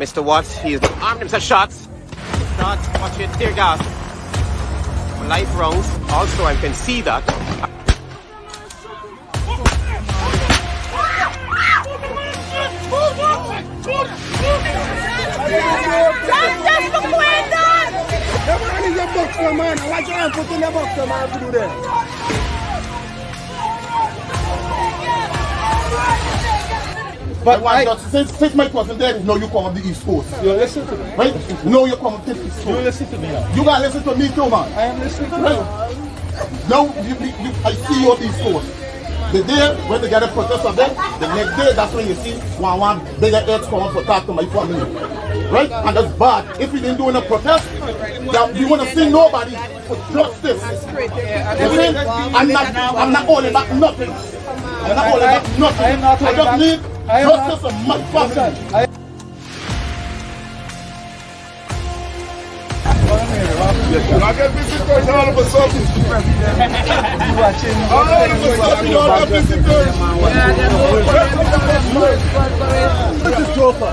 as to what he's armed himself. Shots, watch it, tear gas, live rounds. Also, I can see that. Just for Quentin! Everyone is a boxer, man. I like you put in a boxer, man, to do that. But since Mike wasn't there, no, you come on the East Coast. You listen to me. Right? No, you come to the East Coast. You listen to me now. You gotta listen to me too, man. I am listening to you. Right? Now, I see you on the East Coast. The day when they get a protest of them, the next day, that's when you see one bigger heads come up to talk to my family. Right? And that's bad. If we didn't do a protest, we want to see nobody for justice. I'm not holding back nothing. I'm not holding back nothing. I just need justice for my family. I get visitors all of a sudden. All of a sudden, you all have visitors. This is Joker.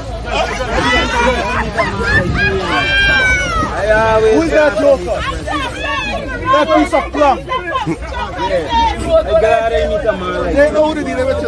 Who is that Joker? That piece of plum. They know who they did it with.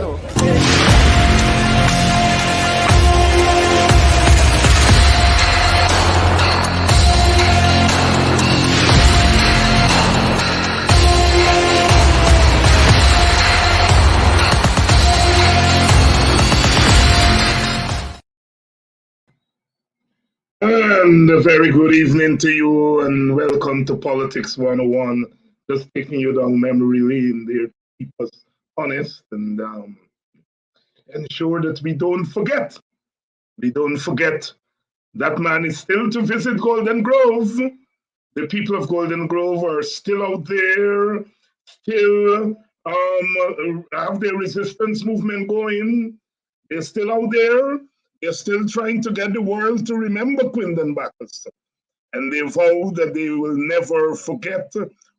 And a very good evening to you, and welcome to Politics 101. Just taking you down memory lane there to keep us honest and ensure that we don't forget. We don't forget that man is still to visit Golden Grove. The people of Golden Grove are still out there, still have their resistance movement going. They're still out there. They're still trying to get the world to remember Quindon Battles. And they vow that they will never forget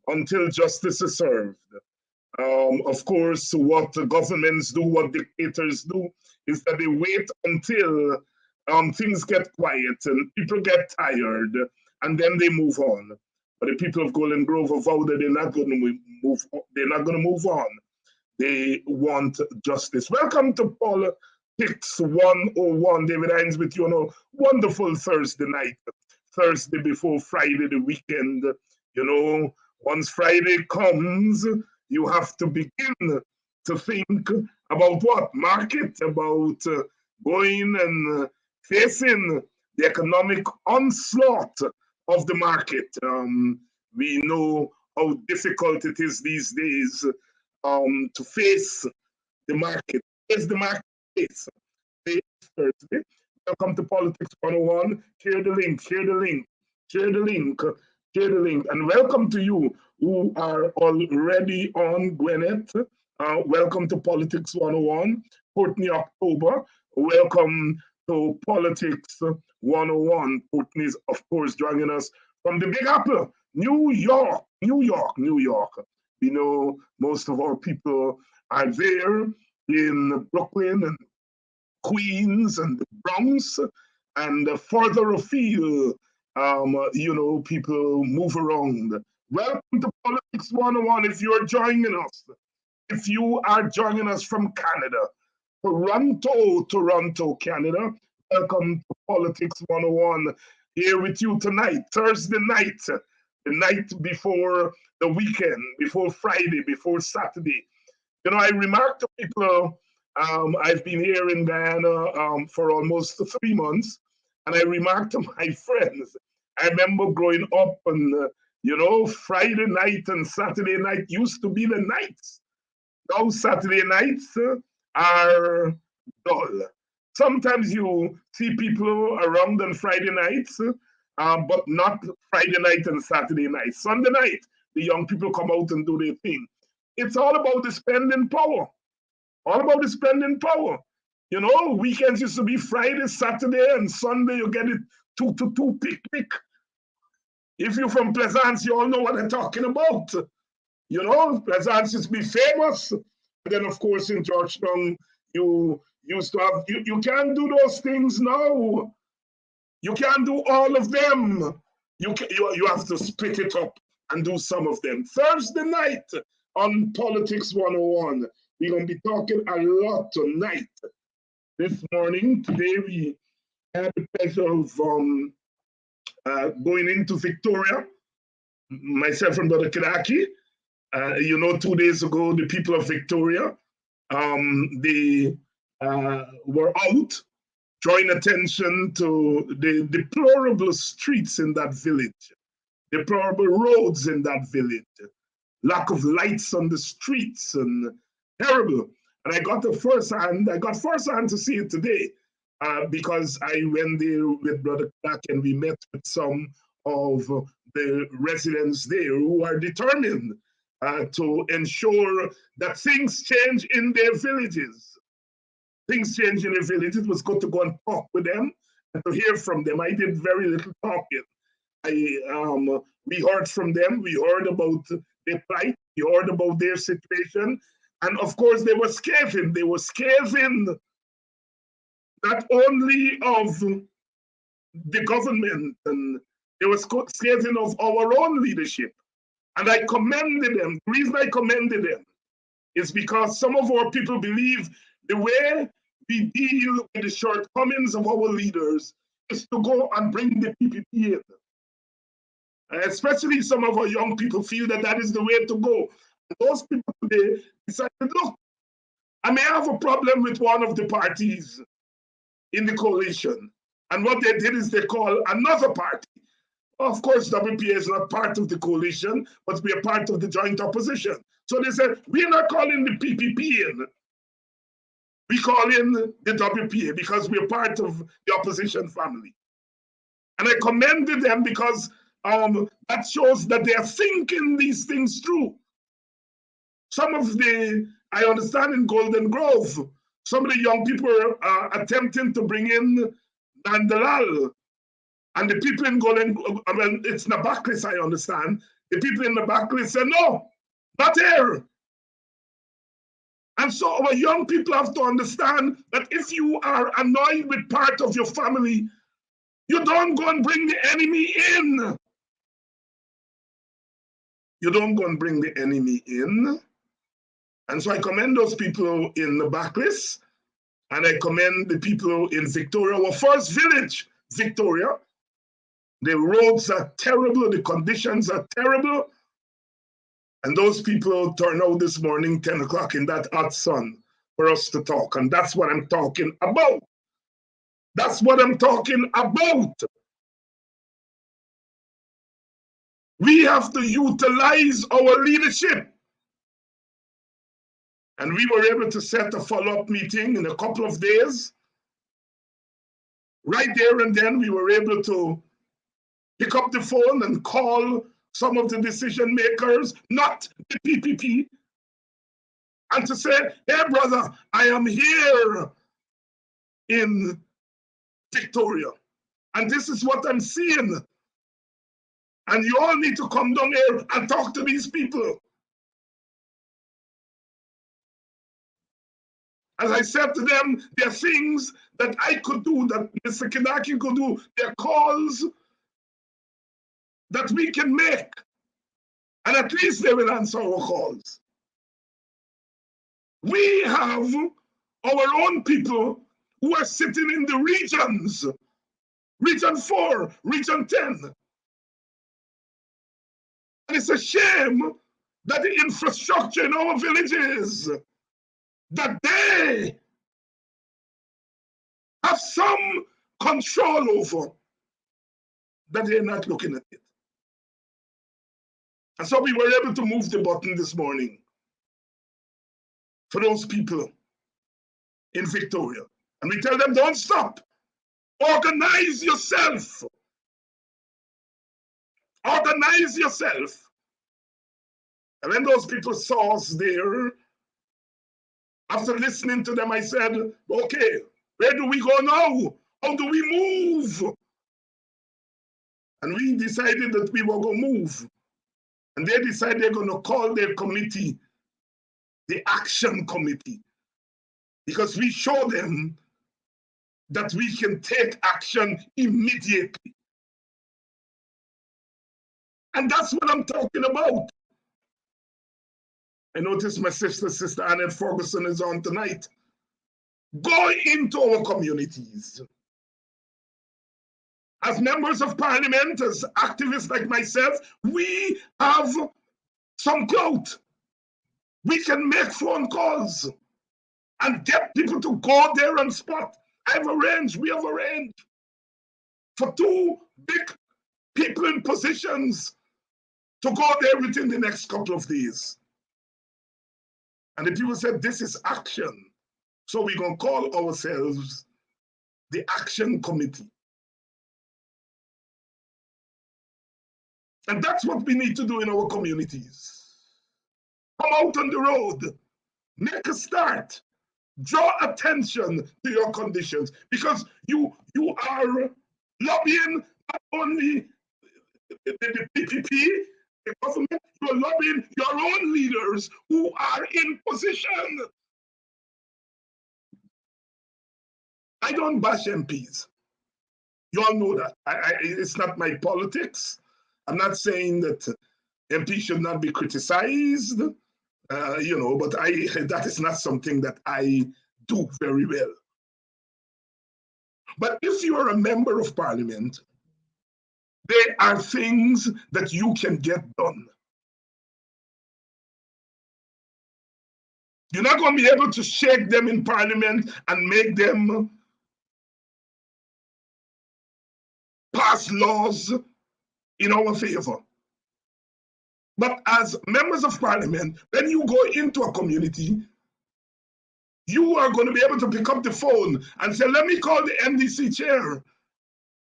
until justice is served. Of course, what governments do, what dictators do, is that they wait until things get quiet and people get tired, and then they move on. But the people of Golden Grove have vowed that they're not going to move. They're not going to move on. They want justice. Welcome to Politics 101. David Hinds with you on a wonderful Thursday night. Thursday before Friday, the weekend. You know, once Friday comes, you have to begin to think about what? Market, about going and facing the economic onslaught of the market. We know how difficult it is these days to face the market. Face the marketplace. Thursday. Welcome to Politics 101. Share the link, share the link, share the link, share the link. And welcome to you who are already on Gwinnett. Welcome to Politics 101. Courtney October. Welcome to Politics 101. Courtney is, of course, joining us from the Big Apple, New York, New York, New York. We know most of our people are there in Brooklyn and Queens and the Bronx, and further afield, you know, people move around. Welcome to Politics 101. If you're joining us, if you are joining us from Canada, Toronto, Canada, welcome to Politics 101. Here with you tonight, Thursday night, the night before the weekend, before Friday, before Saturday. You know, I remark to people, I've been here in Guyana for almost 3 months, and I remarked to my friends, I remember growing up and, you know, Friday night and Saturday night used to be the nights. Now Saturday nights are dull. Sometimes you see people around on Friday nights, but not Friday night and Saturday night. Sunday night, the young people come out and do their thing. It's all about the spending power. All about the spending power. You know, weekends used to be Friday, Saturday, and Sunday you get it 2 to 2 picnic. If you're from Plaisance, you all know what I'm talking about. You know, Plaisance used to be famous. And then, of course, in Georgetown, you used to have, you can't do those things now. You can't do all of them. You have to split it up and do some of them. Thursday night on Politics 101, we're going to be talking a lot tonight. This morning, today, we had the pleasure of going into Victoria, myself and Brother Kidaki. 2 days ago, the people of Victoria, they were out drawing attention to the deplorable streets in that village, deplorable roads in that village, lack of lights on the streets, and terrible. And I got first hand to see it today because I went there with Brother Clark and we met with some of the residents there who are determined to ensure that things change in their villages. Things change in their villages. It was good to go and talk with them and to hear from them. I did very little talking. We heard from them. We heard about their plight. We heard about their situation. And of course, they were scathing. They were scathing not only of the government, and they were scathing of our own leadership. And I commended them. The reason I commended them is because some of our people believe the way we deal with the shortcomings of our leaders is to go and bring the PPP in. Especially some of our young people feel that that is the way to go. And those people today decided, look, I may have a problem with one of the parties in the coalition. And what they did is they call another party. Of course, WPA is not part of the coalition, but we are part of the joint opposition. So they said, we're not calling the PPP in. We call in the WPA because we're part of the opposition family. And I commended them because that shows that they are thinking these things through. Some of I understand in Golden Grove, some of the young people are attempting to bring in Nandalal. And the people in Golden Grove, it's Nabaklis, I understand. The people in Nabaklis say, no, not here. And so our young people have to understand that if you are annoyed with part of your family, you don't go and bring the enemy in. You don't go and bring the enemy in. And so I commend those people in the backlist, and I commend the people in Victoria, our first village, Victoria. The roads are terrible, the conditions are terrible. And those people turned out this morning, 10 o'clock in that hot sun for us to talk. And that's what I'm talking about. That's what I'm talking about. We have to utilize our leadership. And we were able to set a follow-up meeting in a couple of days. Right there and then, we were able to pick up the phone and call some of the decision makers, not the PPP, and to say, hey, brother, I am here in Victoria, and this is what I'm seeing. And you all need to come down here and talk to these people. As I said to them, there are things that I could do, that Mr. Kidaki could do. There are calls that we can make. And at least they will answer our calls. We have our own people who are sitting in the regions. Region 4, Region 10. And it's a shame that the infrastructure in our villages, that they have some control over, that they're not looking at it. And so we were able to move the button this morning for those people in Victoria. And we tell them, don't stop. Organize yourself. Organize yourself. And when those people saw us there, after listening to them, I said, okay, where do we go now? How do we move? And we decided that we were going to move. And they decided they're going to call their committee the Action Committee, because we show them that we can take action immediately. And that's what I'm talking about. I notice my sister Annette Ferguson is on tonight. Go into our communities. As members of parliament, as activists like myself, we have some clout. We can make phone calls and get people to go there and spot. We have arranged for 2 big people in positions to go there within the next couple of days. And the people said, this is action. So we're going to call ourselves the Action Committee. And that's what we need to do in our communities. Come out on the road, make a start, draw attention to your conditions, because you are lobbying not only the PPP, the government, you are lobbying your own leaders who are in position. I don't bash MPs. You all know that. It's not my politics. I'm not saying that MPs should not be criticized, but that is not something that I do very well. But if you are a member of parliament, there are things that you can get done. You're not going to be able to shake them in parliament and make them pass laws in our favor. But as members of parliament, when you go into a community, you are going to be able to pick up the phone and say, let me call the NDC chair.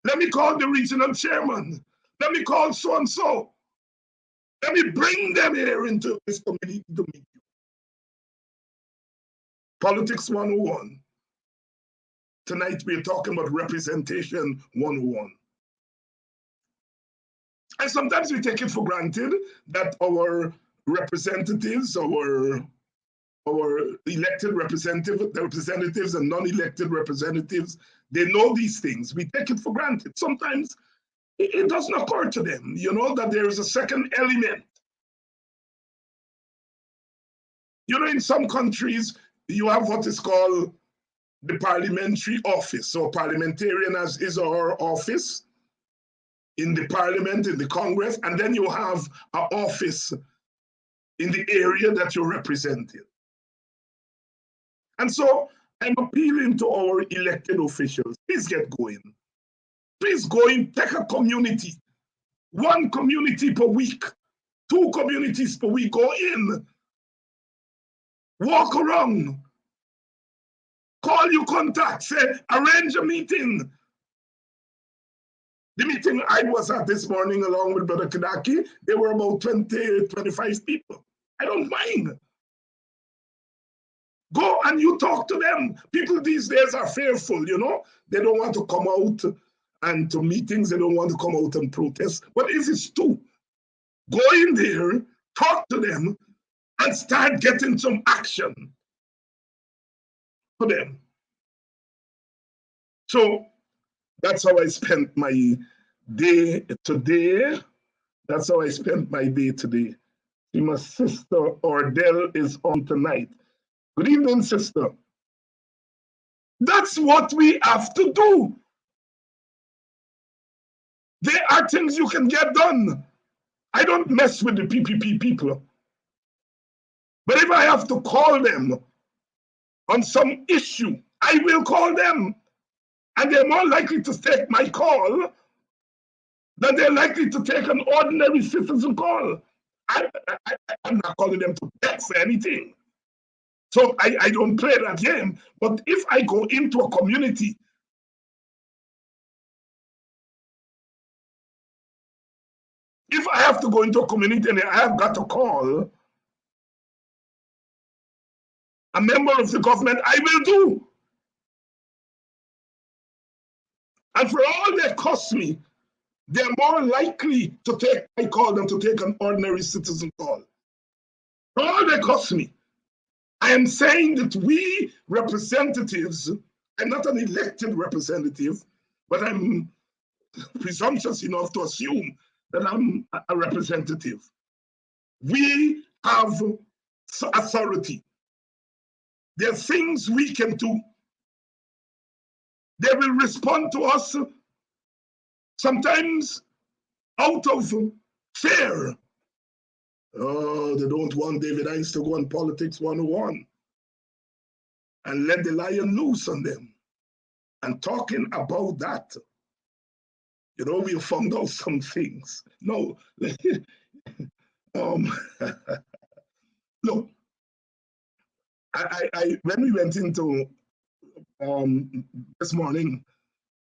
Let me call the regional chairman. Let me call so-and-so. Let me bring them here into this community to meet you. Politics 101. Tonight we're talking about representation 101. And sometimes we take it for granted that our representatives, our elected representatives and non-elected representatives, they know these things. We take it for granted. Sometimes it doesn't occur to them, that there is a second element. In some countries, you have what is called the parliamentary office. So parliamentarian has his or her office in the parliament, in the Congress, and then you have an office in the area that you're representing. And so I'm appealing to our elected officials, please get going. Please go in, take a community, 1 community per week, 2 communities per week, go in, walk around, call your contacts, say, arrange a meeting. The meeting I was at this morning along with Brother Kadaki, there were about 20, 25 people. I don't mind. Go and you talk to them. People these days are fearful, They don't want to come out and to meetings. They don't want to come out and protest. But if it's 2, go in there, talk to them, and start getting some action for them. So that's how I spent my day today. That's how I spent my day today. See, my sister Ordell is on tonight. Good evening, sister. That's what we have to do. There are things you can get done. I don't mess with the PPP people. But if I have to call them on some issue, I will call them. And they're more likely to take my call than they're likely to take an ordinary citizen call. I'm not calling them to beg for anything. So I don't play that game. But if I go into a community, if I have to go into a community and I have got to call a member of the government, I will do. And for all that costs me, they're more likely to take my call than to take an ordinary citizen call. For all that costs me, I am saying that we representatives I'm not an elected representative, but I'm presumptuous enough to assume that I'm a representative. We have authority. There are things we can do. They will respond to us sometimes out of fear. Oh, they don't want David Hinds to go on Politics 101 and let the lion loose on them. And talking about that, you know, we found out some things. No, look, I when we went into this morning,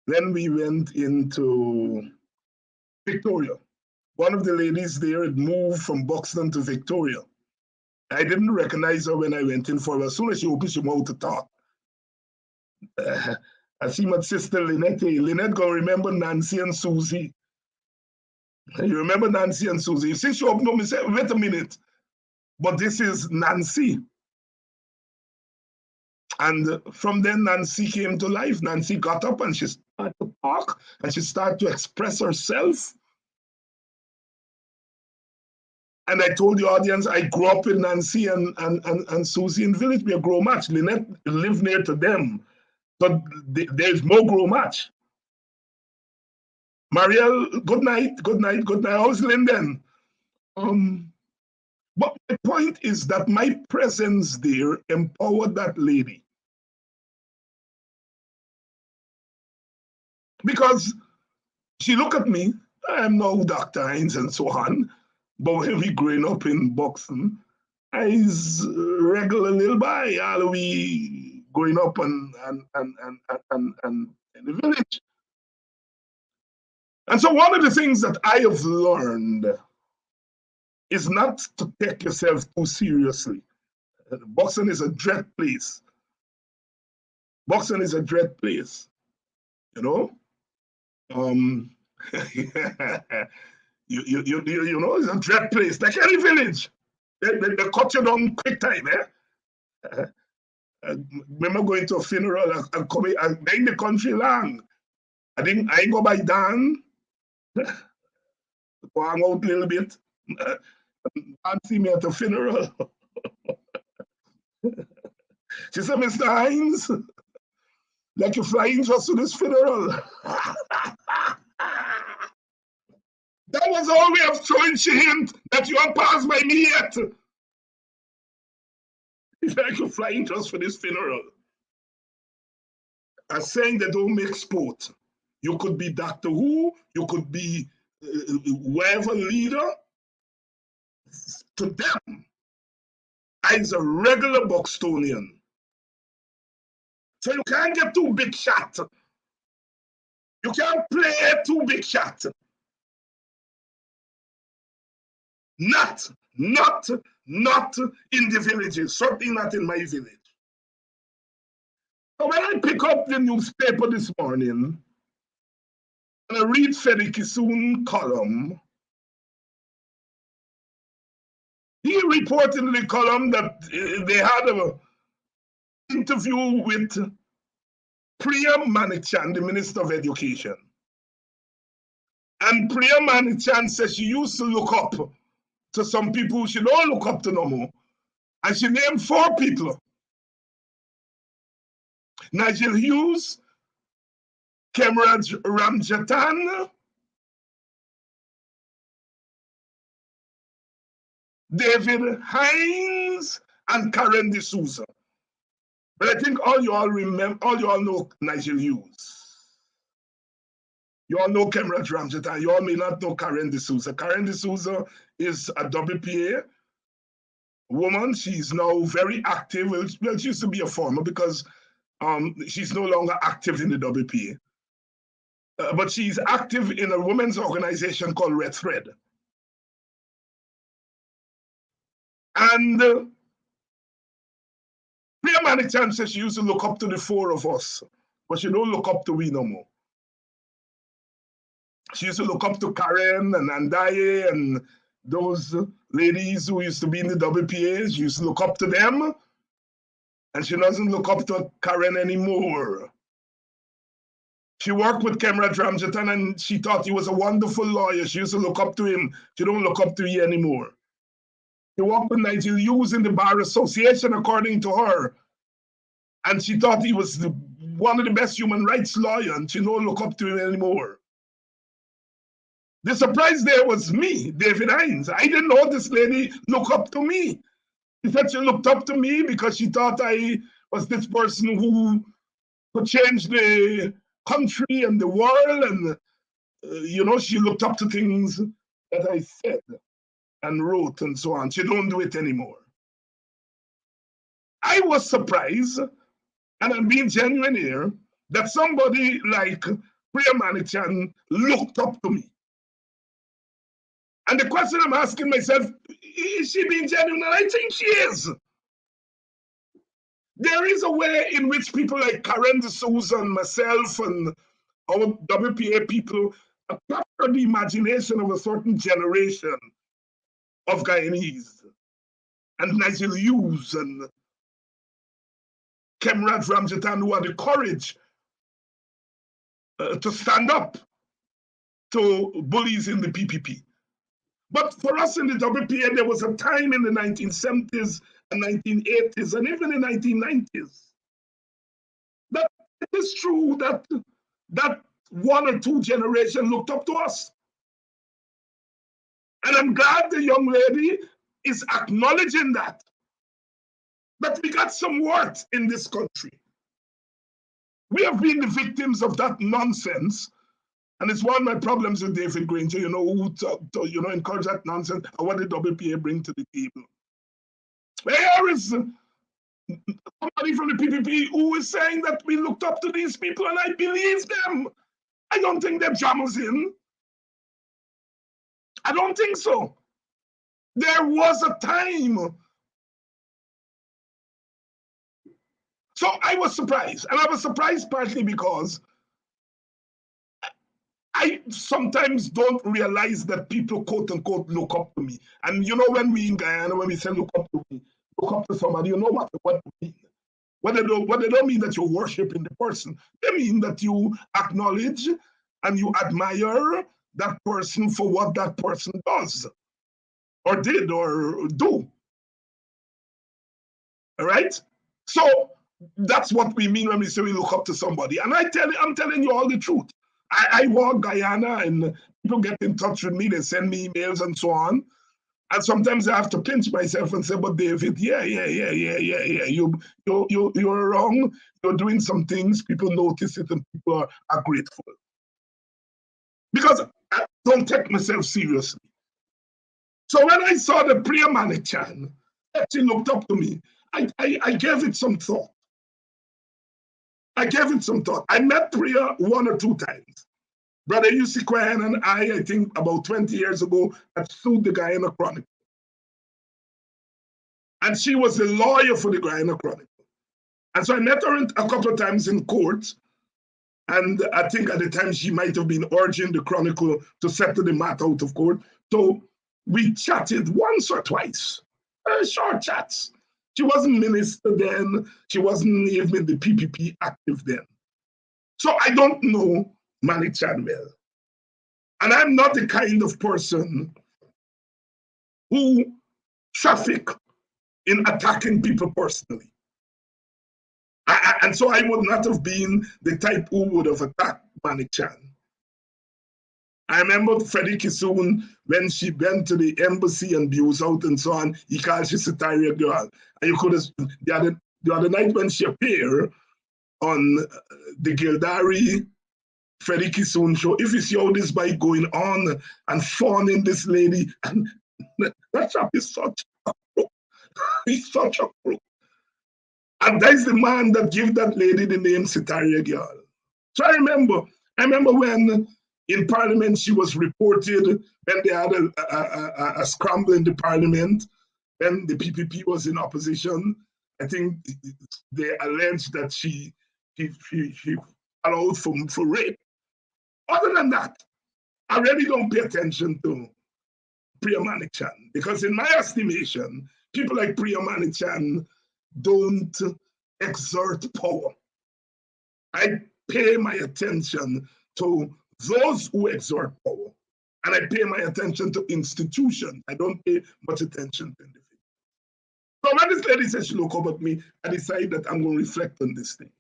when we went into Victoria, one of the ladies there had moved from Buxton to Victoria. I didn't recognize her when I went in for her. As soon as she opened her mouth to talk, I see my sister Lynette. Lynette gonna remember Nancy and Susie. You remember Nancy and Susie? You see, she opened up and said, wait a minute, but this is Nancy. And from then, Nancy came to life. Nancy got up and she started to talk and she started to express herself. And I told the audience, I grew up with Nancy and Susie in village. We are grow match. Lynette lived near to them. But there's no grow match. Marielle, good night, good night, good night. How's Linden? But my point is that my presence there empowered that lady. Because she looked at me, I'm no Dr. Hinds and so on, but when we growing up in Buxton, I is regular little boy, all we growing up and in the village. And so one of the things that I have learned is not to take yourself too seriously. Buxton is a dread place. Buxton is a dread place, you know? You know, it's a dread place, like any village. They cut you down quick time, eh? I remember going to a funeral and coming, and in the country long. I ain't go by Dan. Go hang out a little bit. And see me at the funeral. She said, Mr. Hinds, like you're flying just to this funeral. That was all we have showing she hint that you haven't passed by me yet. It's like you're flying just for this funeral. I'm saying they don't make sport. You could be Doctor Who, you could be whatever leader. To them, I'm a regular Buxtonian. So you can't get too big shot. You can't play too big shot. Not in the villages, certainly not in my village. So when I pick up the newspaper this morning, and I read Fedi Kisoon column, he reported in the column that they had an interview with Priya Manichan, the Minister of Education. And Priya Manichan says she used to look up to some people she don't look up to no more. And she named 4 people. Nigel Hughes, Kemraj Ramjatan, David Hinds, and Karen D'Souza. But I think all you all know Nigel Hughes. You all know Kemraj Ramjatan. You all may not know Karen D'Souza. Karen D'Souza is a WPA woman. She's now very active. Well, she used to be a former because she's no longer active in the WPA. But she's active in a women's organization called Red Thread. And Priya Manichan says she used to look up to the 4 of us, but she don't look up to we no more. She used to look up to Karen and Andaye and those ladies who used to be in the WPAs. She used to look up to them. And she doesn't look up to Karen anymore. She worked with Kemrat Ramjatan and she thought he was a wonderful lawyer. She used to look up to him. She don't look up to you anymore. She worked with Nigel Hughes in the Bar Association, according to her. And she thought he was one of the best human rights lawyers, and she don't look up to him anymore. The surprise there was me, David Hinds. I didn't know this lady look up to me. She said she looked up to me because she thought I was this person who could change the country and the world. And, she looked up to things that I said and wrote and so on. She don't do it anymore. I was surprised, and I'm being genuine here, that somebody like Priya Manichan looked up to me. And the question I'm asking myself, is she being genuine? And I think she is. There is a way in which people like Karen D'Souza and myself and our WPA people capture the imagination of a certain generation of Guyanese, and Nigel Hughes and Kemrat Ramjatan, who had the courage to stand up to bullies in the PPP. But for us in the WPA, there was a time in the 1970s and 1980s and even the 1990s that it is true that one or two generations looked up to us. And I'm glad the young lady is acknowledging that we got some worth in this country. We have been the victims of that nonsense. And it's one of my problems with David Granger, who encourage that nonsense and what the WPA bring to the table. There is somebody from the PPP who is saying that we looked up to these people, and I believe them. I don't think they're jammers in. I don't think so. There was a time. So I was surprised, and I was surprised partly because I sometimes don't realize that people, quote unquote, look up to me. And when we in Guyana, when we say look up to me, look up to somebody, you know what we mean. What they don't mean that you're worshiping the person. They mean that you acknowledge and you admire that person for what that person does or did or do. All right? So that's what we mean when we say we look up to somebody. And I'm telling you all the truth. I walk Guyana and people get in touch with me, they send me emails and so on. And sometimes I have to pinch myself and say, but David, yeah. You're wrong. You're doing some things, people notice it and people are grateful. Because I don't take myself seriously. So when I saw the Priya Manichan, she looked up to me, I gave it some thought. I met Priya one or two times. Brother Yussi Quinn and I think about 20 years ago, had sued the Guyana Chronicle. And she was a lawyer for the Guyana Chronicle. And so I met her a couple of times in court. And I think at the time she might have been urging the Chronicle to settle the matter out of court. So we chatted once or twice, short chats. She wasn't minister then. She wasn't even the PPP active then. So I don't know Manichan well. And I'm not the kind of person who traffic in attacking people personally. And so I would not have been the type who would have attacked Manichan. I remember Freddie Kissoon, when she went to the embassy and views out and so on, he called she Sataria girl. And you could have, the other night when she appeared on the Gildari Freddie Kissoon show, if you see how this bike going on and fawning this lady, and that chap is such a crook. He's such a crook. And that's the man that gave that lady the name Sitaria girl. So I remember when in Parliament she was reported, when they had a scramble in the Parliament, when the PPP was in opposition. I think they alleged that she allowed for rape. Other than that, I really don't pay attention to Priya Manichan, because in my estimation, people like Priya Manichan don't exert power. I pay my attention to those who exert power. And I pay my attention to institutions. I don't pay much attention to individuals. So when this lady says she look up at me, I decide that I'm going to reflect on this thing.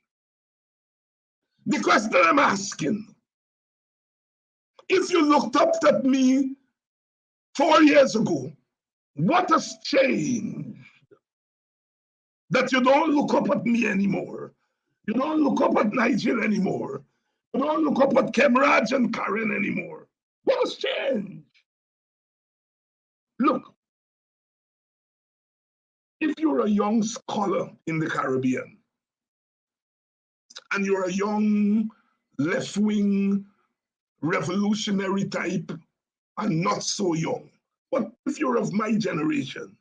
The question I'm asking, if you looked up at me 4 years ago, what has changed that you don't look up at me anymore? You don't look up at Nigel anymore. You don't look up at Kemraj and Karen anymore. What has changed? Look, if you're a young scholar in the Caribbean and you're a young left-wing revolutionary type and not so young, but if you're of my generation,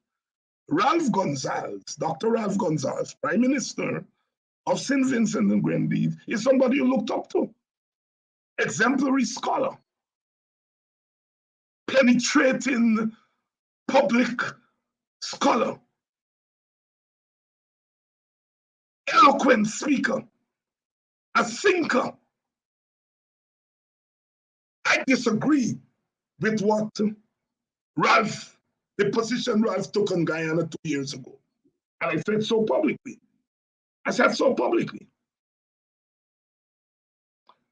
Ralph Gonsalves, Dr. Ralph Gonsalves, Prime Minister of St. Vincent and Grenadines, is somebody you looked up to. Exemplary scholar, penetrating public scholar, eloquent speaker, a thinker. I disagree with what Ralph, the position Ralph took on Guyana 2 years ago. And I said so publicly. I said so publicly.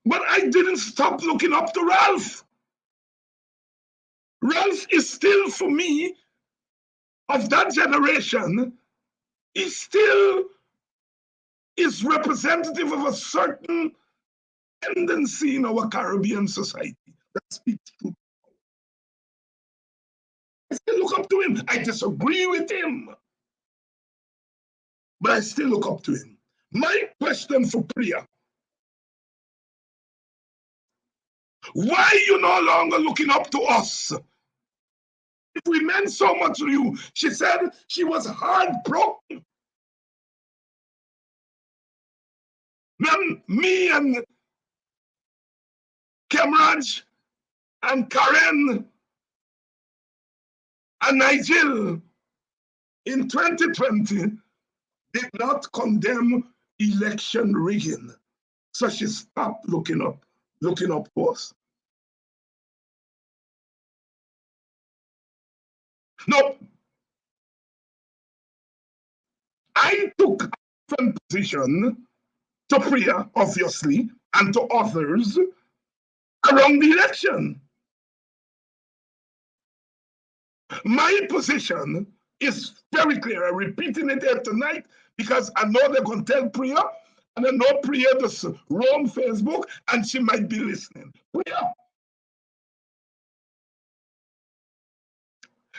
But I didn't stop looking up to Ralph. Ralph is still, for me, of that generation, he still is representative of a certain tendency in our Caribbean society that speaks truth. I still look up to him. I disagree with him, but I still look up to him. My question for Priya, why are you no longer looking up to us? If we meant so much to you, she said she was heartbroken. Then me and Kemraj and Karen and Nigel in 2020 did not condemn election rigging. So she stopped looking up to us. No, I took a different position to Priya, obviously, and to others around the election. My position is very clear. I'm repeating it here tonight because I know they're going to tell Priya, and I know Priya just roam Facebook, and she might be listening. Priya,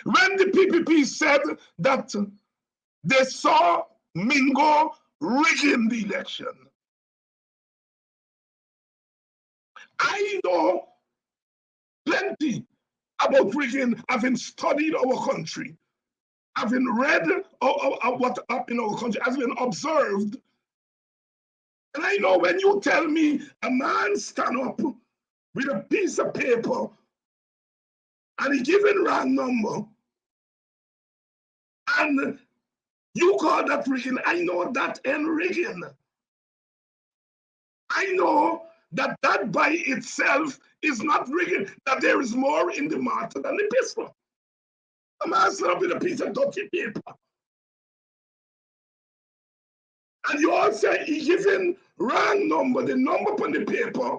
when the PPP said that they saw Mingo rigging the election, I know plenty about rigging, having studied our country, having read what happened in our country, having observed. And I know when you tell me a man stand up with a piece of paper and he given wrong number, and you call that rigging, I know that ain't rigging. I know that that by itself is not rigging, that there is more in the matter than the pistol. A man stand up with a piece of dirty paper. And you all say he given wrong number, the number on the paper,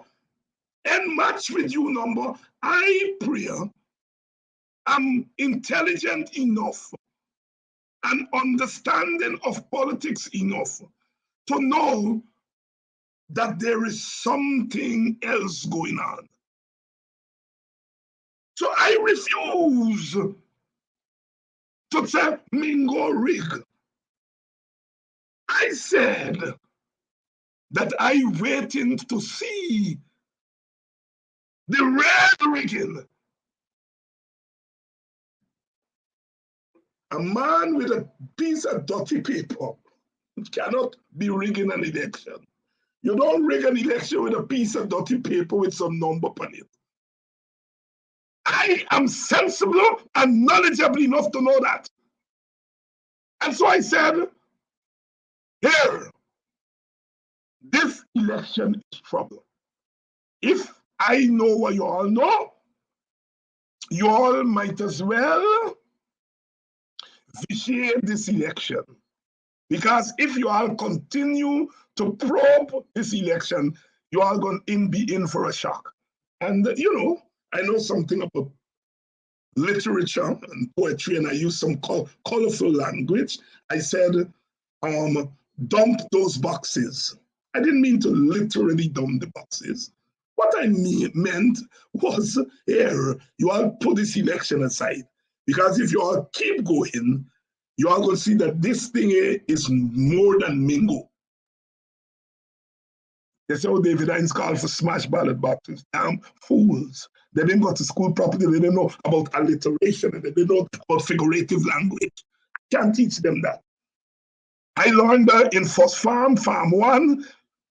and match with you number. I, Priya, am intelligent enough and understanding of politics enough to know that there is something else going on. So I refuse to say Mingo rig. I said that I waiting to see the red rigging. A man with a piece of dirty paper cannot be rigging an election. You don't rig an election with a piece of dirty paper with some number on it. I am sensible and knowledgeable enough to know that. And so I said, here, This election is trouble. If I know what you all know, you all might as well vitiate this election. Because if you all continue to probe this election, you all going to be in for a shock. And, I know something about literature and poetry, and I use some colorful language. I said, dump those boxes. I didn't mean to literally dump the boxes. What I meant was, here, you all put this election aside. Because if you all keep going, you are going to see that this thing is more than mingo. That's how David Hinds called for smash ballot boxes. Damn fools. They didn't go to school properly. They didn't know about alliteration. And they didn't know about figurative language. I can't teach them that. I learned that in First Farm 1,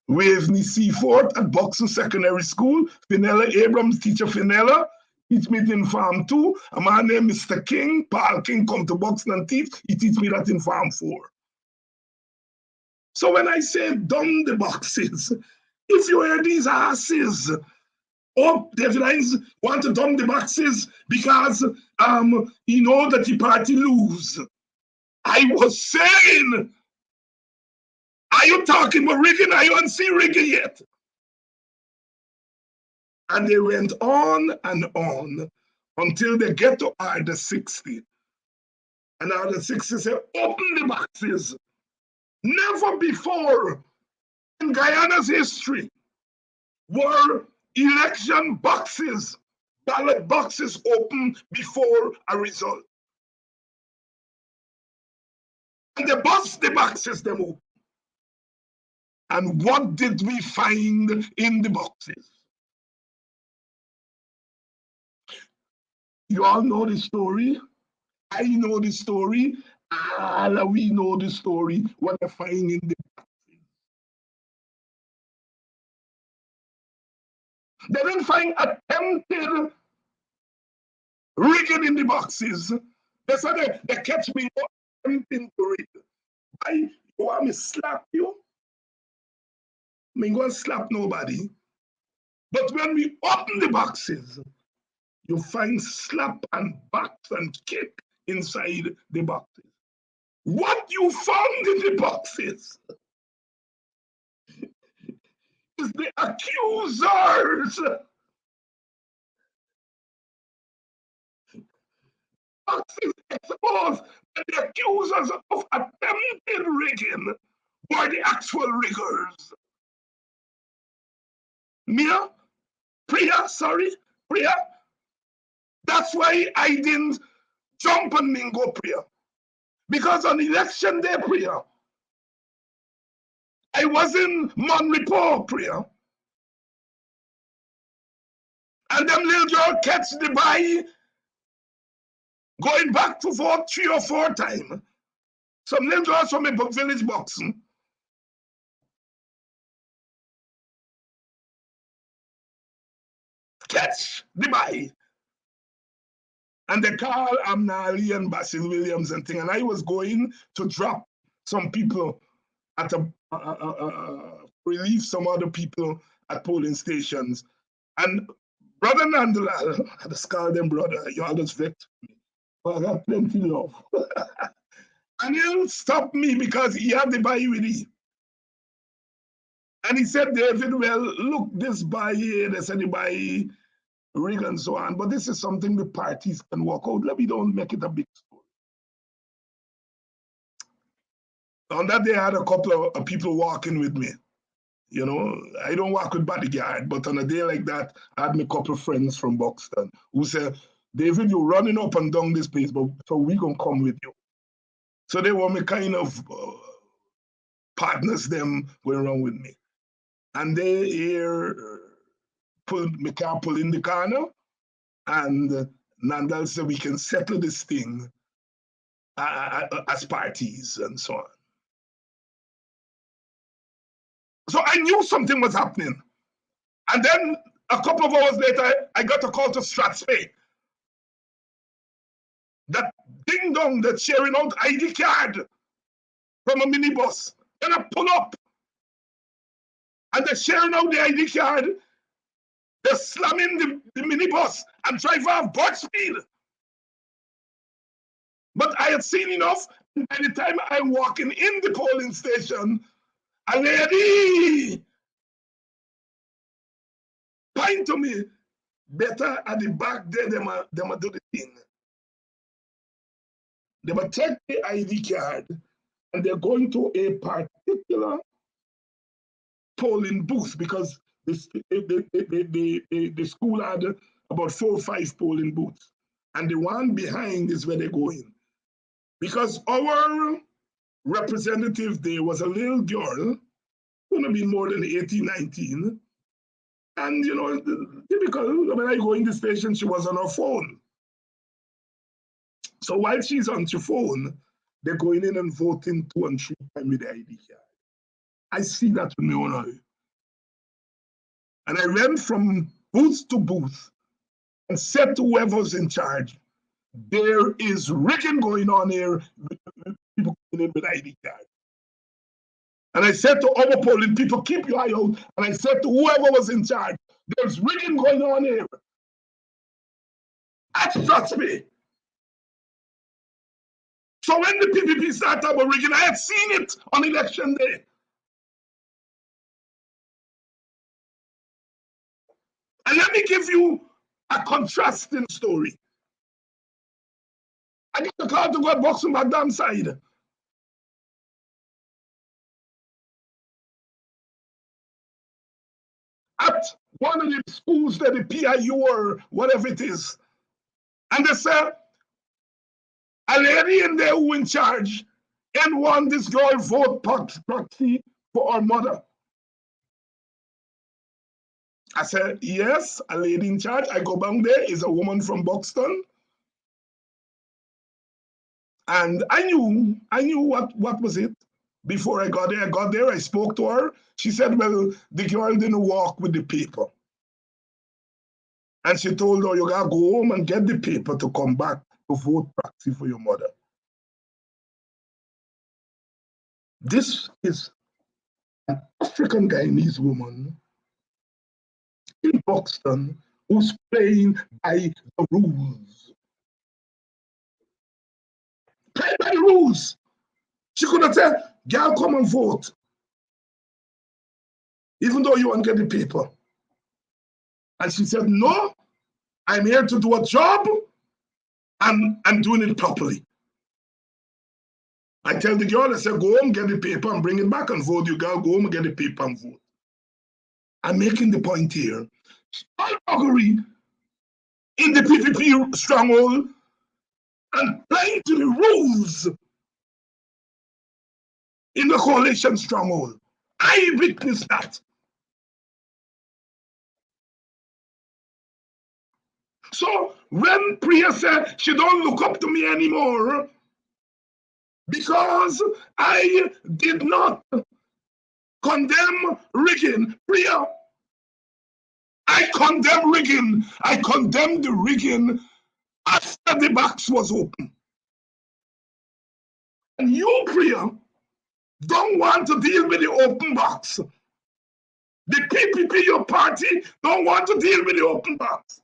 Waveney Seafort at Buxton Secondary School. Finella Abrams, teacher Finella, teach me it in Farm 2. A man named Mr. King, Paul King, come to Buxton and teach. He teach me that in Farm 4. So when I say dump the boxes, if you hear these asses, David Hinds want to dump the boxes because he know that the party lose. I was saying, are you talking about rigging? Are you on see rigging yet? And they went on and on until they get to Order 60. And Order 60 said, open the boxes. Never before in Guyana's history were election boxes, ballot boxes open before a result. And they bust the boxes, them open. And what did we find in the boxes? You all know the story. I know the story. All we know the story, what they find in the boxes. They didn't find attempted rigging in the boxes. They said they catch me attempting to rig. You want me slap you? I mean, go and slap nobody. But when we open the boxes, you find slap and bats and kick inside the boxes. What you found in the boxes is the accusers. Boxes expose that the accusers of attempted rigging were the actual riggers. Priya. That's why I didn't jump on Mingo, Priya. Because on election day, Priya, I was in Mon Report, Priya. And them little girl catch the boy going back to vote 3 or 4 times. Some little girls from a village boxing. Catch the boy. And they call Amnali and Basil Williams and thing. And I was going to drop some people at relieve some other people at polling stations. And Brother Nandalal, I just call them brother, you all just vex me. But I got plenty love. And he'll stop me because he had the buy with him. And he said, David, well, look, this buy here, they said the buy rig and so on, but this is something the parties can work out. Let me don't make it a big story. On that day, I had a couple of people walking with me. You know, I don't walk with bodyguard, but on a day like that, I had my couple of friends from Buxton who said, David, you're running up and down this place, but so we're going to come with you. So they were my kind of partners, them going around with me. And they here me car pull in the corner, and Nandal said, we can settle this thing as parties and so on. So I knew something was happening. And then a couple of hours later, I got a call to Strathspey. That ding dong that's sharing out ID card from a minibus. And I pull up. And they're sharing out the ID card. They're slamming the minibus and drive off God speed. But I had seen enough. And by the time I'm walking in the polling station, a lady point to me, better at the back there, them do the thing. They will take the ID card and they're going to a particular polling booth because the school had about 4 or 5 polling booths. And the one behind is where they're going. Because our representative there was a little girl, gonna be more than 18, 19. And you know, typical, when I go in the station, she was on her phone. So while she's on her phone, they're going in and voting 2 and 3 times with the ID card. I see that with my own eye. And I went from booth to booth and said to whoever's in charge, there is rigging going on here with people coming in with ID card. And I said to other polling people, keep your eye out. And I said to whoever was in charge, there's rigging going on here. Trust me. So when the PPP started about rigging, I had seen it on election day. And let me give you a contrasting story. I got the car to go boxing back down side. At one of the schools that the PIU or whatever it is. And they said, a lady in there who in charge and won this girl vote proxy for her mother. I said, yes, a lady in charge. I go back there, is a woman from Buxton. And I knew what was it. Before I got there, I spoke to her. She said, well, the girl didn't walk with the paper. And she told her, you gotta go home and get the paper to come back to vote proxy for your mother. This is an African Guyanese woman in Buxton who's playing by the rules. Play by the rules. She could have said, girl, come and vote. Even though you won't get the paper. And she said, no, I'm here to do a job and I'm doing it properly. I tell the girl, I said, go home, get the paper and bring it back and vote. You girl, go home and get the paper and vote. I'm making the point here. Skullduggery in the PPP stronghold and playing to the rules in the coalition stronghold. I witnessed that. So when Priya said she don't look up to me anymore because I did not condemn rigging, Priya, I condemn rigging. I condemned the rigging after the box was open. And you, Priya, don't want to deal with the open box. The PPP, your party, don't want to deal with the open box.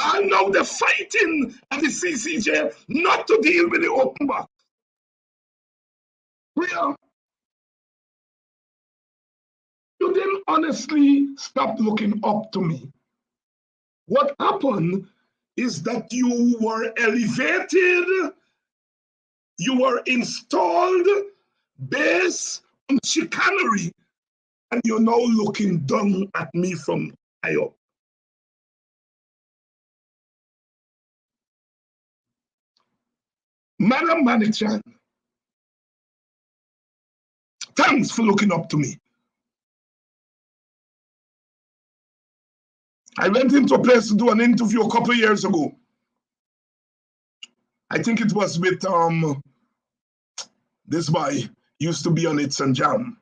I know they're fighting at the CCJ not to deal with the open box. Priya, you didn't honestly stop looking up to me. What happened is that you were elevated, you were installed based on chicanery, and you're now looking down at me from high up. Madam Manichan, thanks for looking up to me. I went into a place to do an interview a couple of years ago. I think it was with this boy, used to be on It's and Jam.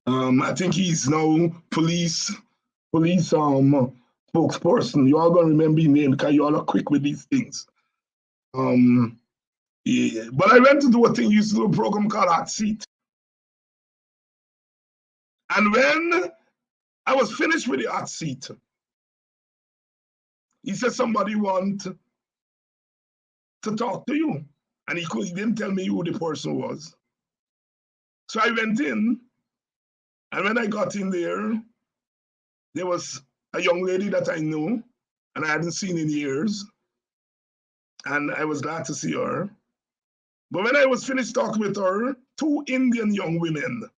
I think he's now police spokesperson. You all gonna remember his name because you all are quick with these things. Yeah. But I went to do a thing, used to do a program called Hot Seat. And when I was finished with the hot seat, he said, somebody want to talk to you. And he didn't tell me who the person was. So I went in, and when I got in there was a young lady that I knew, and I hadn't seen in years. And I was glad to see her. But when I was finished talking with her, two Indian young women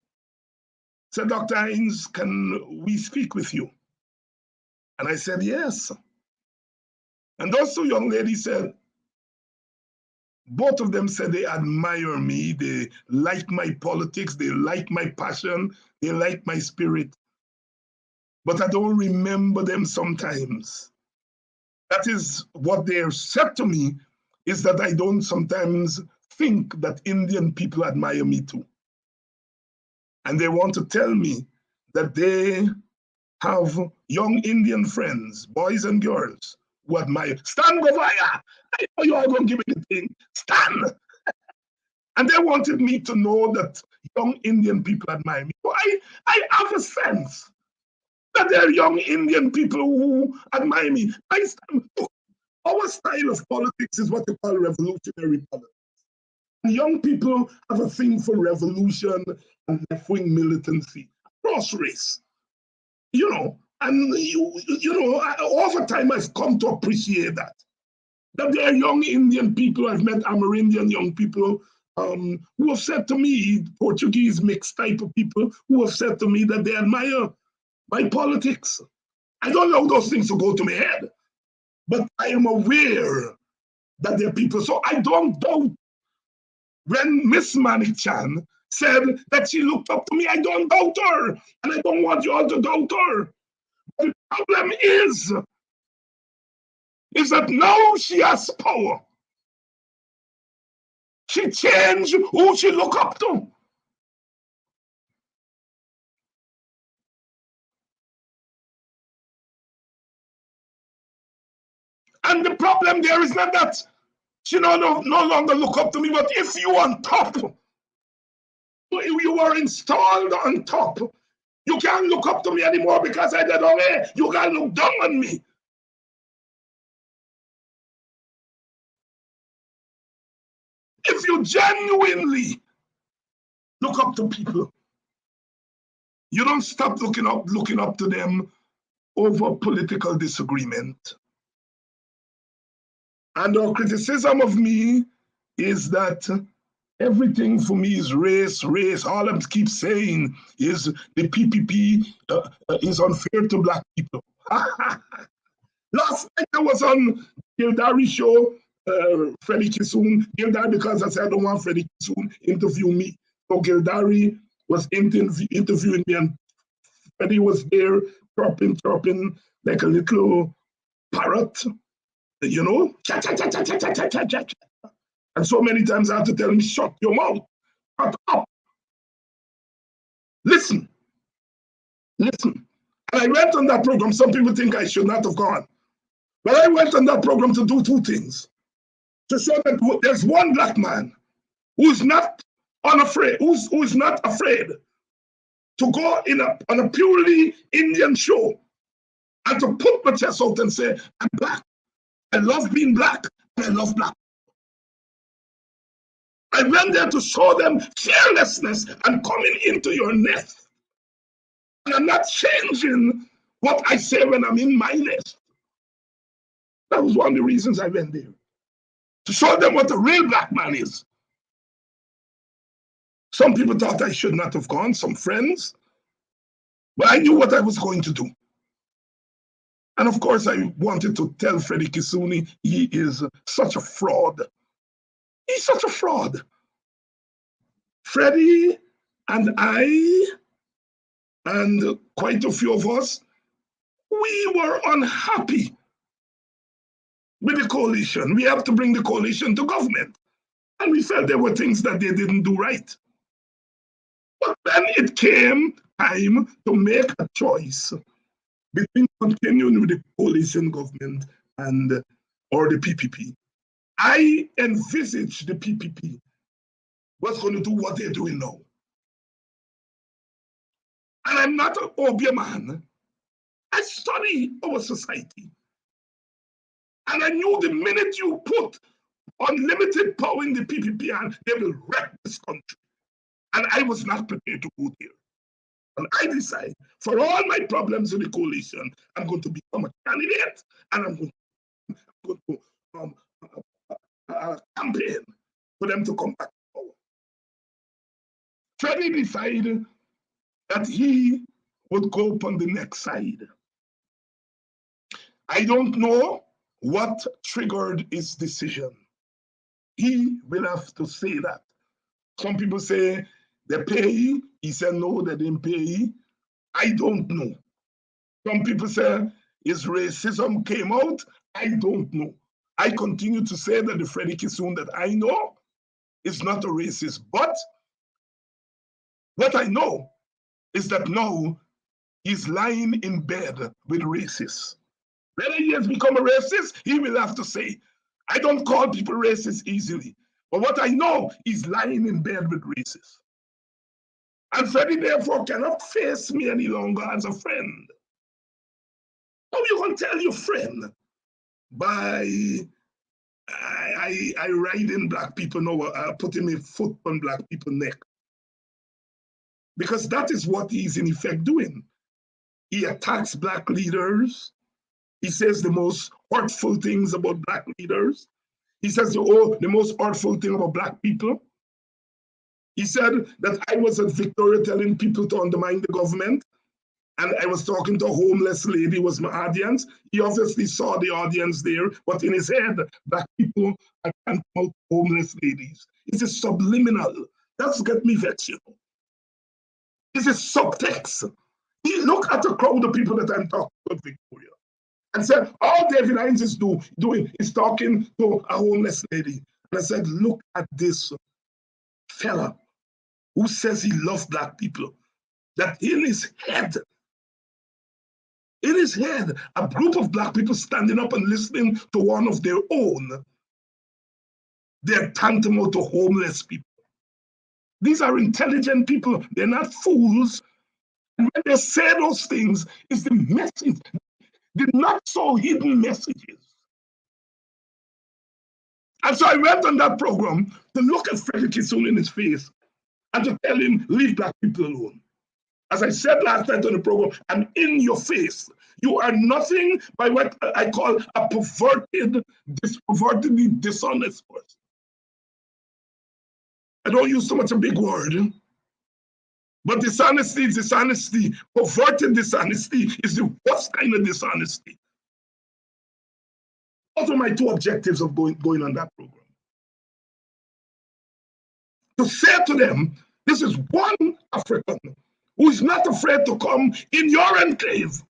said, Dr. Hinds, can we speak with you? And I said, yes. And those two young ladies said, both of them said they admire me, they like my politics, they like my passion, they like my spirit. But I don't remember them sometimes. That is what they said to me, is that I don't sometimes think that Indian people admire me too. And they want to tell me that they have young Indian friends, boys and girls, who admire. Stand, Govaya! I know you are going to give me the thing. Stand! And they wanted me to know that young Indian people admire me. So I have a sense that there are young Indian people who admire me. Our style of politics is what they call revolutionary politics. And young people have a thing for revolution and left-wing militancy, cross race, you know. And over time I've come to appreciate that there are young Indian people. I've met Amerindian young people who have said to me, Portuguese mixed type of people, who have said to me that they admire my politics. I don't know those things to go to my head, but I am aware that there are people. So I don't doubt when Miss Manik-chan said that she looked up to me. I don't doubt her, and I don't want you all to doubt her. But the problem is that now she has power. She changed who she look up to. And the problem there is not that she no longer look up to me, but if you on top, you are installed on top, you can't look up to me anymore because I did away. You can't look down on me. If you genuinely look up to people, you don't stop looking up to them over political disagreement. And her criticism of me is that everything for me is race. All I keep saying is the PPP is unfair to Black people. Last night I was on Gildari show, Freddie Kissoon. Gildari, because I said I don't want Freddie Kissoon interview me. So Gildari was interviewing me, and Freddie was there chirping like a little parrot, you know? And so many times I had to tell him, shut your mouth, shut up. Listen. And I went on that program. Some people think I should not have gone. But I went on that program to do two things. To show that there's one Black man who's not unafraid, who's not afraid to go on a purely Indian show and to put my chest out and say, I'm Black. I love being Black, and I love Black. I went there to show them fearlessness and coming into your nest. And I'm not changing what I say when I'm in my nest. That was one of the reasons I went there. To show them what a real Black man is. Some people thought I should not have gone, some friends. But I knew what I was going to do. And of course, I wanted to tell Freddie Kissoon he is such a fraud. He's such a fraud. Freddie and I, and quite a few of us, we were unhappy with the coalition. We have to bring the coalition to government. And we felt there were things that they didn't do right. But then it came time to make a choice between continuing with the coalition government or the PPP. I envisaged the PPP was going to do what they're doing now. And I'm not an obia man. I study our society. And I knew the minute you put unlimited power in the PPP, and they will wreck this country. And I was not prepared to go there. And I decide, for all my problems with the coalition, I'm going to become a candidate, and I'm going to campaign for them to come back to power. Freddie decided that he would go upon the next side. I don't know what triggered his decision. He will have to say that. Some people say they pay. He said no, they didn't pay. I don't know. Some people say his racism came out. I don't know. I continue to say that the Freddie Kissoon that I know is not a racist. But what I know is that now he's lying in bed with racists. Whether he has become a racist, he will have to say. I don't call people racist easily. But what I know is lying in bed with racists. And Freddie therefore cannot face me any longer as a friend. How you can tell your friend? By I ride in black people now, putting my foot on black people's neck. Because that is what he's in effect doing. He attacks black leaders. He says the most hurtful things about black leaders. He says the most hurtful thing about black people. He said that I was at Victoria telling people to undermine the government, and I was talking to a homeless lady, was my audience. He obviously saw the audience there, but in his head, black people are talking about homeless ladies. It is subliminal. That's get me vexed, you know. This is subtext. Look at the crowd of people that I'm talking about Victoria. And said, all David Hinds is doing is talking to a homeless lady. And I said, look at this fella who says he loves black people. That in his head, a group of black people standing up and listening to one of their own, they're tantamount to homeless people. These are intelligent people. They're not fools. And when they say those things, it's the message, the not so hidden messages. And so I went on that program to look at Freddie Kissoon in his face and to tell him, leave black people alone. As I said last night on the program, I'm in your face. You are nothing by what I call a pervertedly dishonest person. I don't use so much a big word, but dishonesty is dishonesty. Perverted dishonesty is the worst kind of dishonesty. Those are my two objectives of going on that program. To say to them, this is one African who is not afraid to come in your enclave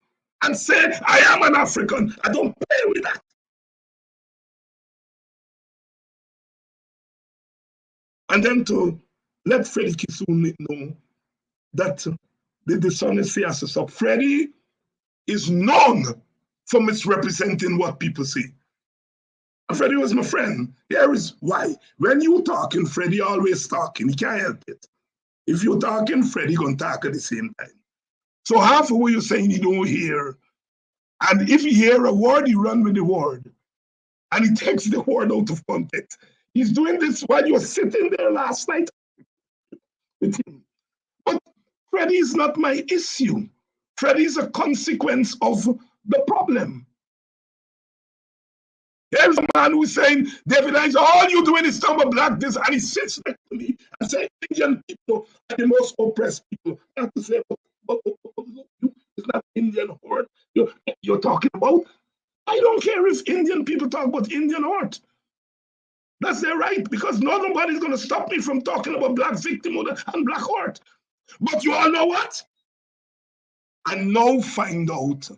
and say, I am an African. I don't play with that. And then to let Freddie Kissoon know that the dishonesty has to stop. Freddie is known for misrepresenting what people say. And Freddie was my friend. Here is why. When you talking, Freddie always talking. He can't help it. If you're talking, Freddie gonna talk at the same time. So half of what you're saying you don't hear. And if you hear a word, you run with the word. And he takes the word out of context. He's doing this while you're sitting there last night with him. But Freddie is not my issue. Freddie is a consequence of the problem. There's a man who's saying, David Hinds, all you're doing is talking about black this, and he sits next to me and says, Indian people are the most oppressed people. I have to say, but it's not Indian horde you're talking about. I don't care if Indian people talk about Indian art. That's their right, because nobody's going to stop me from talking about black victimhood and black art. But you all know what? I now find out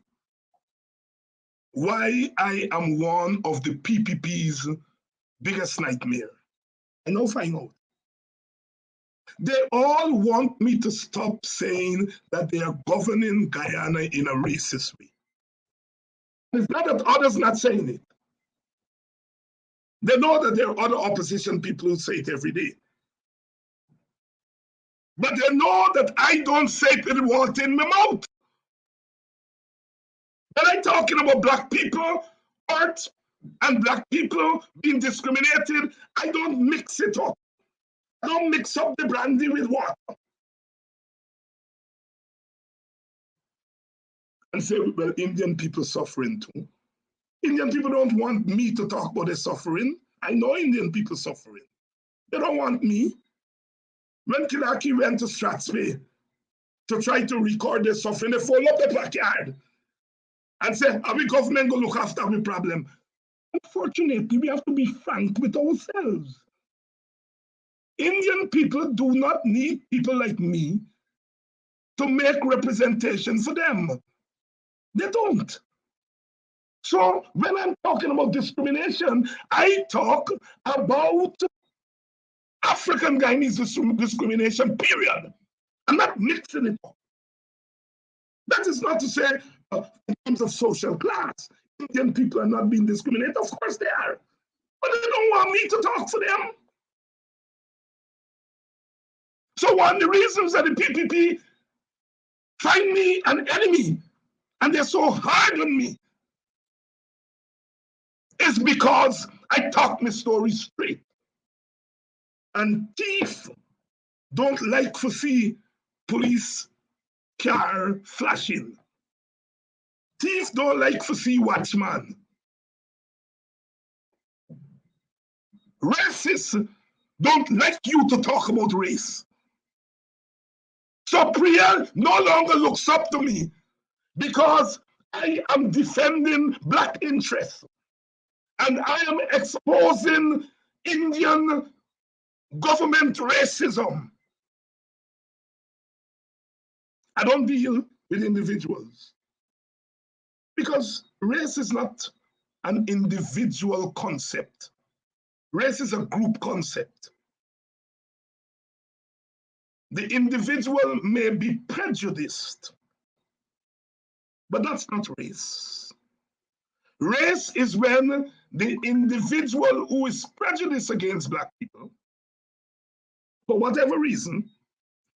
why I am one of the PPP's biggest nightmare. I now find out. They all want me to stop saying that they are governing Guyana in a racist way. It's not that others not saying it. They know that there are other opposition people who say it every day. But they know that I don't say the word in my mouth. When I'm talking about black people hurt and black people being discriminated, I don't mix it up. I don't mix up the brandy with water. And say, well, Indian people suffering too. Indian people don't want me to talk about their suffering. I know Indian people suffering. They don't want me. When Kilaki went to Strathspey to try to record their suffering, they fold up the placard and say, our government will look after our problem. Unfortunately, we have to be frank with ourselves. Indian people do not need people like me to make representation for them. They don't. So when I'm talking about discrimination, I talk about African Guyanese discrimination, period. I'm not mixing it up. That is not to say, in terms of social class, Indian people are not being discriminated. Of course they are. But they don't want me to talk for them. So one of the reasons that the PPP find me an enemy and they're so hard on me is because I talk my story straight. And thieves don't like to see police car flashing. Thieves don't like to see watchman. Racists don't like you to talk about race. So Priya no longer looks up to me because I am defending black interests and I am exposing Indian government racism. I don't deal with individuals because race is not an individual concept. Race is a group concept. The individual may be prejudiced, but that's not race. Race is when the individual who is prejudiced against black people, for whatever reason,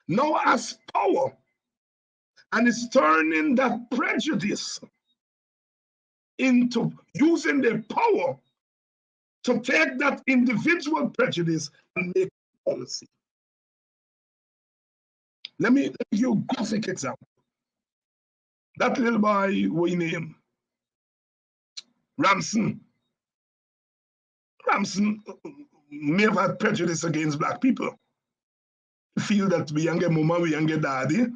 now has power and is turning that prejudice into using their power to take that individual prejudice and make policy. Let me give you a graphic example. That little boy we name Ramson. Ramson may have had prejudice against black people. Feel that we can get mama, we can get daddy,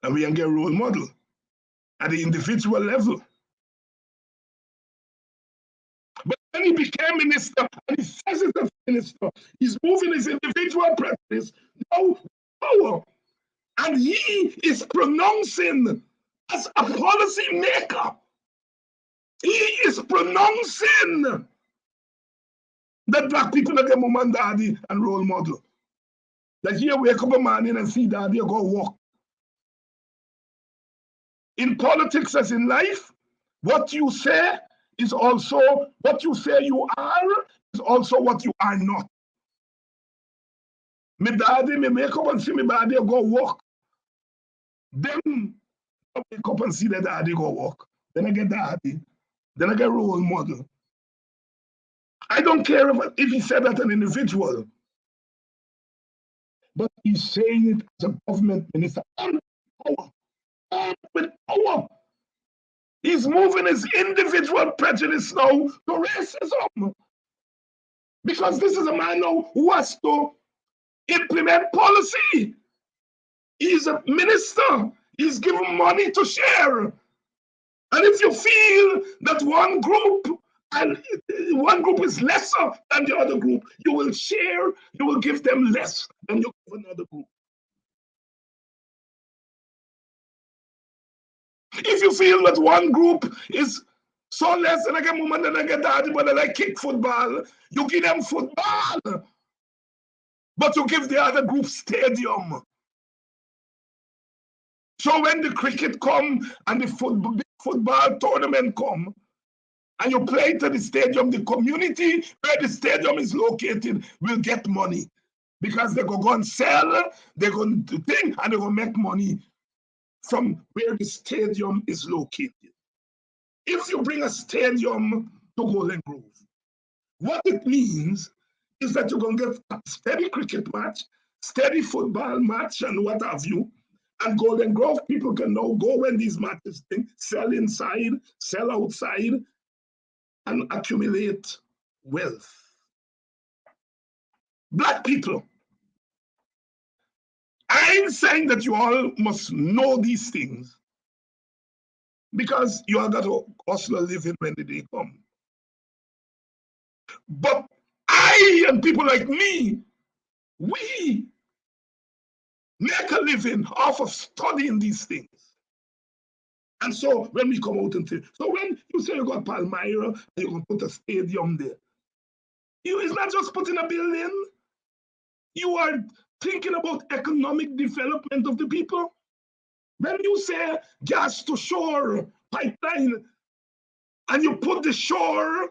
and we can get role model at the individual level. But when he became minister, and he says he's a minister, he's moving his individual prejudice, no power. And he is pronouncing as a policy maker. He is pronouncing that black people are get mom and daddy and role model. Like here, wake up a morning and see daddy go walk. In politics as in life, what you say is also what you say you are is also what you are not. Me daddy, me wake up and see me daddy go walk. Then I wake up and see that daddy go walk. Then I get daddy. Then I get role model. I don't care if he said that an individual, but he's saying it as a government minister. And power. And with power. He's moving his individual prejudice now to racism. Because this is a man now who has to implement policy. He's a minister. He's given money to share. And if you feel that one group is lesser than the other group, you will share, you will give them less than you give another group. If you feel that one group is so less than I get mom and I get daddy, but I like kick football, you give them football. But you give the other group stadium. So when the cricket come and the football tournament come, and you play to the stadium, the community where the stadium is located will get money because they go and sell, they're going to think, and they're going to make money from where the stadium is located. If you bring a stadium to Golden Grove, what it means is that you're going to get a steady cricket match, steady football match, and what have you. And Golden Grove people can now go when these matches sell inside, sell outside, and accumulate wealth. Black people, I'm saying that you all must know these things because you all got to hustle a living when the day come. But I and people like me, we make a living off of studying these things. And so when we come out and say, so when you say you got Palmyra and you're going to put a stadium there, it's not just putting a building. You are thinking about economic development of the people. When you say gas to shore pipeline and you put the shore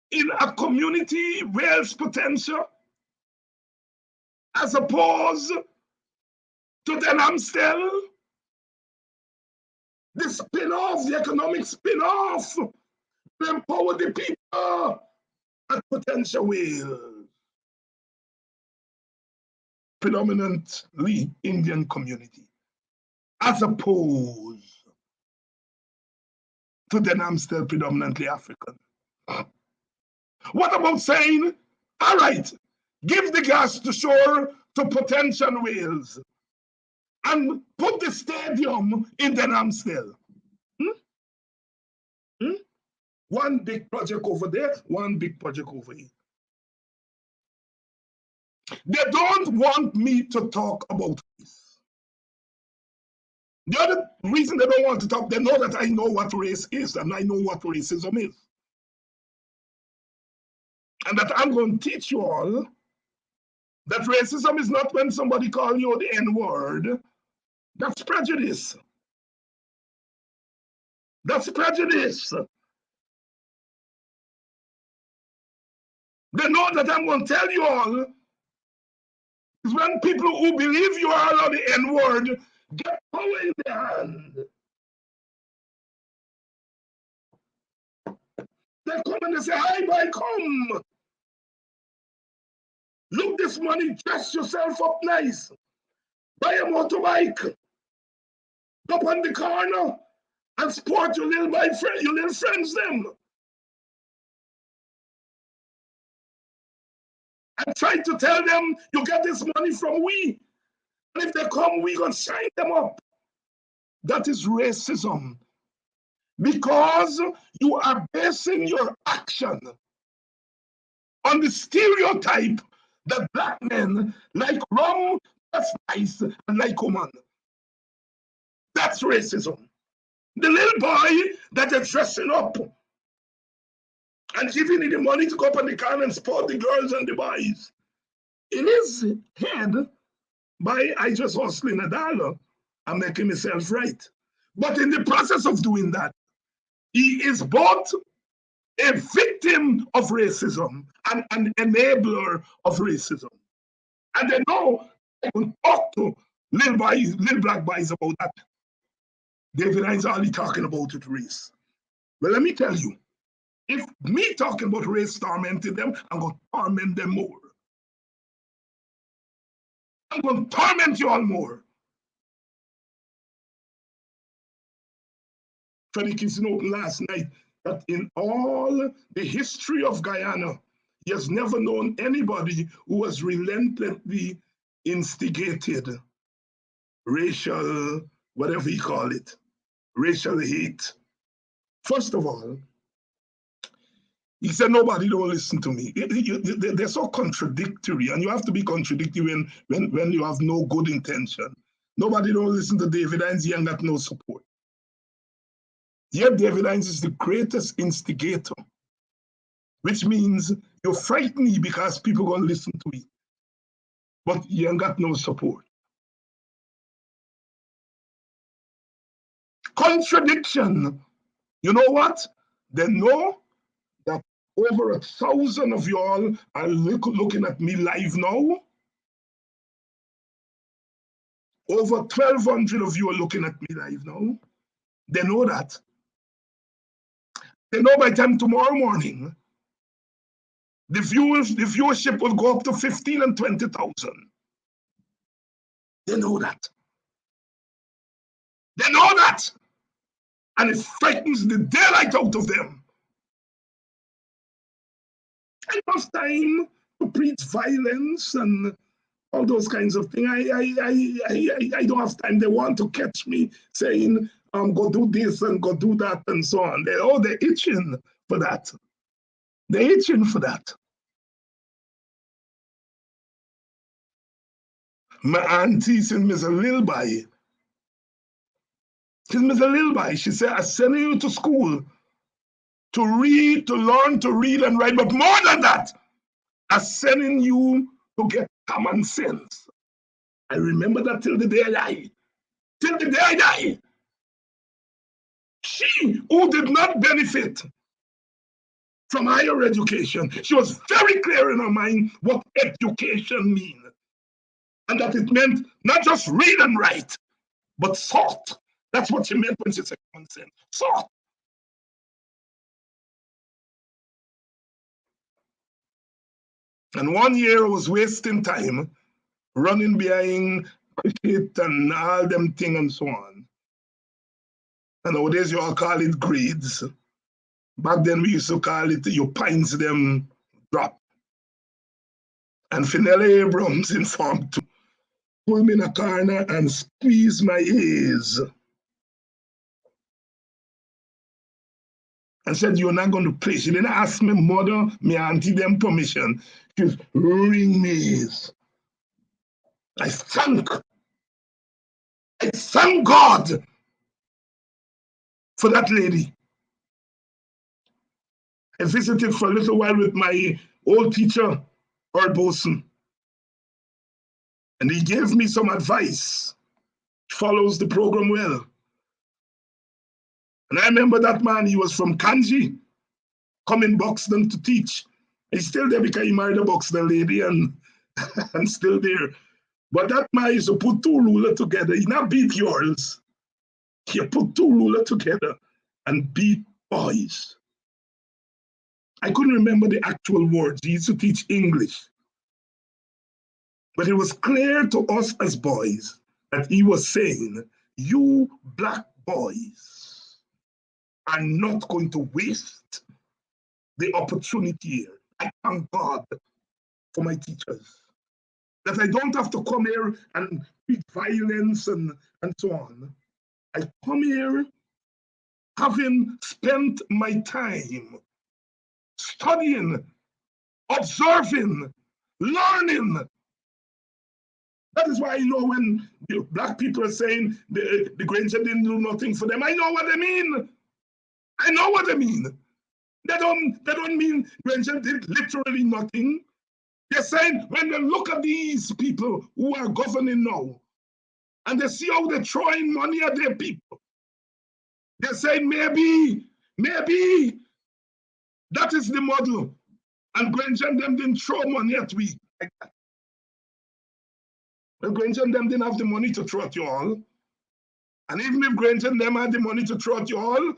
in a community wealth potential, as opposed to then Amstel, the spin-off, the economic spin-off, to empower the people at potential will. Predominantly Indian community, as opposed to then Amstel, predominantly African. What about saying, all right, give the gas to shore to potential whales and put the stadium in Den Amstel? One big project over there, one big project over here. They don't want me to talk about this. The other reason they don't want to talk, they know that I know what race is and I know what racism is. And that I'm going to teach you all that racism is not when somebody calls you the N-word. That's prejudice. That's prejudice. They know that I'm going to tell you all is when people who believe you are all the N-word get power in their hand. They come and they say, hi, boy, come. Look this money, dress yourself up nice. Buy a motorbike. Up on the corner and sport your little friends them. And try to tell them you get this money from we. And if they come, we gonna sign them up. That is racism. Because you are basing your action on the stereotype that black men like rum, that's nice, and like woman. That's racism. The little boy that is dressing up and giving you the money to go up on the car and support the girls and the boys. In his head, by I just hustling $1 and making myself right. But in the process of doing that, he is both a victim of racism and an enabler of racism. And they know I can talk to little black boys about that. David Hinds only talking about it race. Well, let me tell you, if me talking about race tormented them, I'm going to torment them more. I'm going to torment you all more. Freddie Kingston opened last night that in all the history of Guyana, he has never known anybody who has relentlessly instigated racial, whatever you call it, racial hate. First of all, he said, nobody don't listen to me. They're so contradictory, and you have to be contradictory when you have no good intention. Nobody don't listen to David Hinds, he ain't got no support. Yet David Hinds is the greatest instigator, which means you frighten me because people gonna listen to me, but you ain't got no support. Contradiction. You know what? They know that over 1,000 of y'all are looking at me live now. Over 1,200 of you are looking at me live now. They know that. They know by the time tomorrow morning, the viewership will go up to 15 and 20,000. They know that. They know that. And it frightens the daylight out of them. I don't have time to preach violence and all those kinds of things. I don't have time. They want to catch me saying, go do this and go do that and so on. They're itching for that. They're itching for that. My auntie said, Mr. Lilby. She said, Mr. Lilby, she said, I'm sending you to school to read, to learn to read and write, but more than that, I'm sending you to get common sense. I remember that till the day I die. Till the day I die. She who did not benefit from higher education, she was very clear in her mind what education means. And that it meant not just read and write, but thought. That's what she meant when she said common sense. Thought. And 1 year I was wasting time running behind cricket and all them things and so on. And nowadays you all call it grades. Back then we used to call it your pints them drop. And Finelli Abrams informed to pull me in a corner and squeeze my ears. And said, you're not going to play. She didn't ask me mother, me auntie them permission. She was ring me. I thank God for that lady. I visited for a little while with my old teacher, Earl Boson. And he gave me some advice. He follows the program well. And I remember that man, he was from Kanji, coming Buxton to teach. He's still there because he married a Buxton lady and still there. But that man used to put two rulers together. He not beat girls. He put two rulers together and beat boys. I couldn't remember the actual words. He used to teach English. But it was clear to us as boys that he was saying, you black boys are not going to waste the opportunity here. I thank God for my teachers. That I don't have to come here and beat violence and so on. I come here having spent my time studying, observing, learning. That is why I know when the black people are saying the Granger didn't do nothing for them, I know what they mean. I know what they mean. They don't mean Granger did literally nothing. They're saying when they look at these people who are governing now, and they see how they're throwing money at their people, they're saying maybe that is the model. And Granger and them didn't throw money at we like that. Well, Granger and them didn't have the money to throw at you all. And even if Granger and them had the money to throw at you all,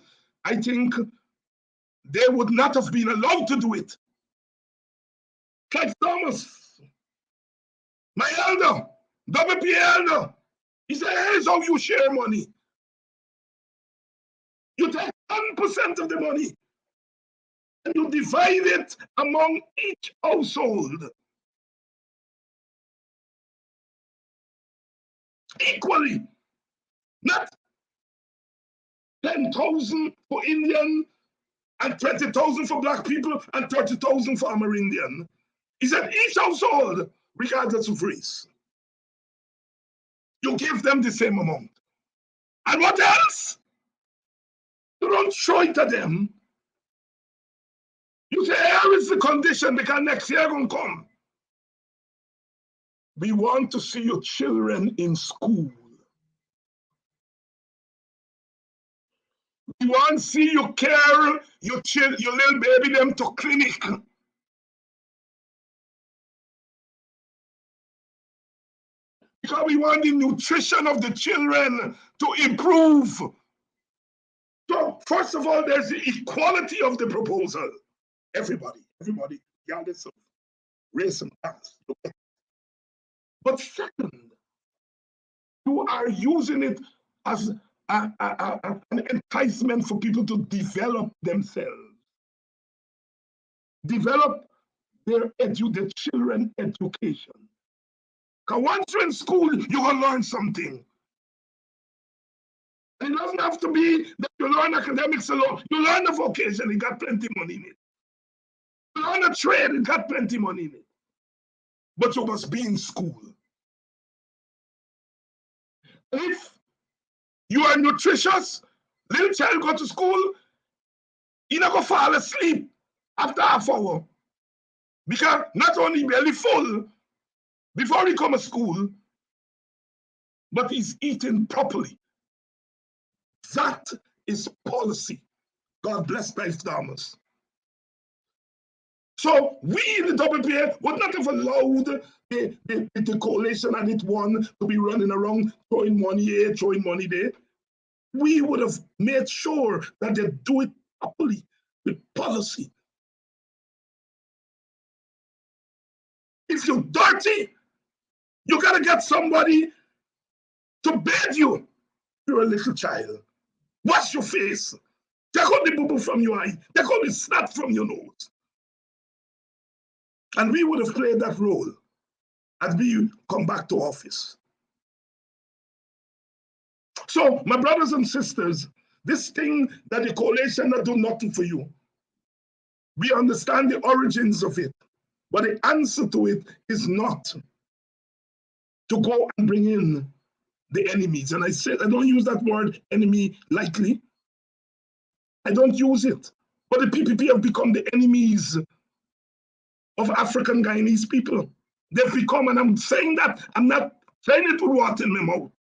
I think they would not have been allowed to do it. Clive Thomas, my elder, WP elder, he said, here's how you share money. You take 10% of the money and you divide it among each household equally. Not 10,000 for Indian and 20,000 for black people and 30,000 for Amerindian. He said each household, regardless of race, you give them the same amount. And what else? You don't show it to them. You say, here is the condition because next year gonna come. We want to see your children in school. We want to see you carry your little baby them to clinic. Because we want the nutrition of the children to improve. So, first of all, there's the equality of the proposal. Everybody, regardless of race and class. But second, you are using it as an enticement for people to develop themselves. Develop the children education. Because once you're in school, you're going to learn something. It doesn't have to be that you learn academics alone. You learn a vocation, it got plenty money in it. You learn a trade, it got plenty money in it. But you must be in school. If you are nutritious, little child go to school, he not going to fall asleep after half hour. Because not only belly full before he come to school, but he's eating properly. That is policy. God bless Christ Thomas. So we in the WPA would not have allowed the coalition and it won to be running around throwing money here, throwing money there. We would have made sure that they do it properly with policy. If you're dirty, you gotta get somebody to bathe you. You're a little child. Wash your face. Take out the bubble from your eye. Take out the snot from your nose. And we would have played that role as we come back to office. So, my brothers and sisters, this thing that the coalition not do nothing for you, we understand the origins of it, but the answer to it is not to go and bring in the enemies. And I said, I don't use that word enemy lightly. I don't use it. But the PPP have become the enemies of African Guyanese people. They've become, and I'm saying that, I'm not saying it with water in my mouth.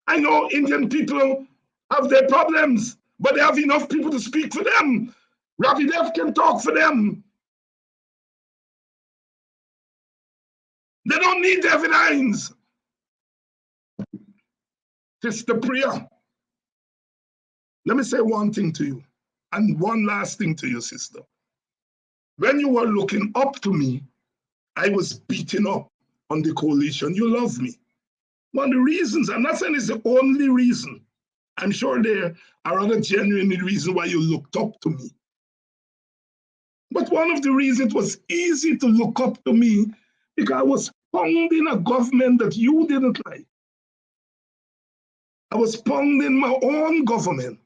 I know Indian people have their problems, but they have enough people to speak for them. Ravi Dev can talk for them. They don't need David Hinds. Sister Priya, let me say one thing to you, and one last thing to you, sister. When you were looking up to me, I was beating up on the coalition. You love me. One of the reasons, I'm not saying it's the only reason. I'm sure there are other genuine reasons why you looked up to me. But one of the reasons it was easy to look up to me because I was founding a government that you didn't like. I was founding my own government.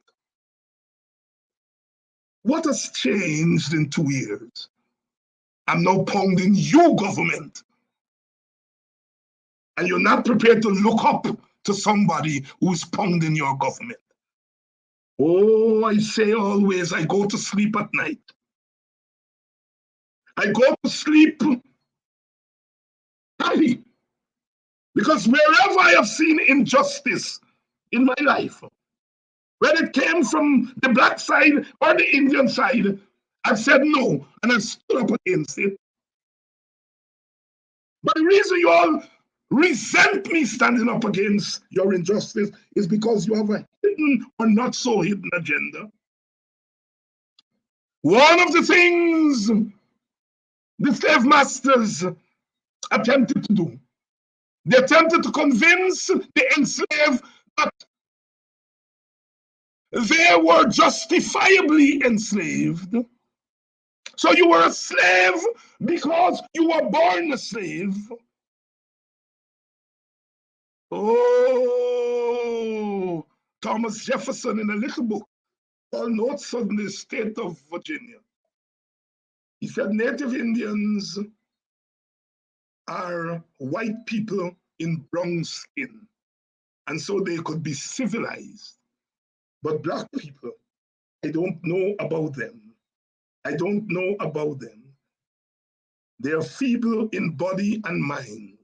What has changed in 2 years? I'm now pounding your government. And you're not prepared to look up to somebody who's pounding your government. Oh, I say always, I go to sleep at night. I go to sleep happy. Because wherever I have seen injustice in my life, whether it came from the black side or the Indian side, I've said no, and I stood up against it. But the reason you all resent me standing up against your injustice is because you have a hidden or not so hidden agenda. One of the things the slave masters attempted to do, they attempted to convince the enslaved that they were justifiably enslaved. So you were a slave because you were born a slave. Oh, Thomas Jefferson in a little book called Notes on the State of Virginia. He said Native Indians are white people in brown skin, and so they could be civilized. But black people, I don't know about them. I don't know about them. They are feeble in body and mind.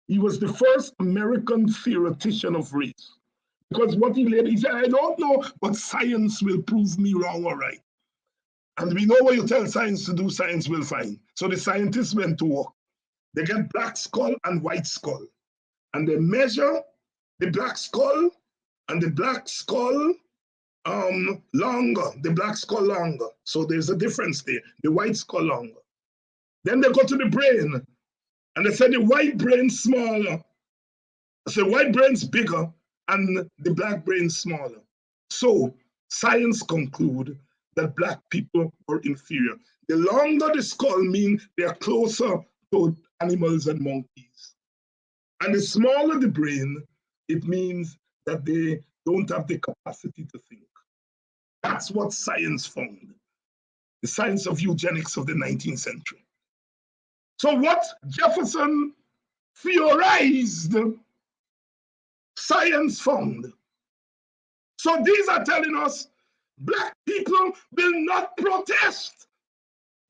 He was the first American theoretician of race. Because what he said, I don't know, but science will prove me wrong or right. And we know what you tell science to do, science will find. So the scientists went to work. They get black skull and white skull. And they measure the black skull and the black skull longer, the black skull longer. So there's a difference there, the white skull longer. Then they go to the brain and they say the white brain smaller. So the white brain's bigger and the black brain smaller. So science conclude that black people are inferior. The longer the skull means they are closer to animals and monkeys. And the smaller the brain, it means that they don't have the capacity to think. That's what science found. The science of eugenics of the 19th century. So what Jefferson theorized, science found. So these are telling us black people will not protest.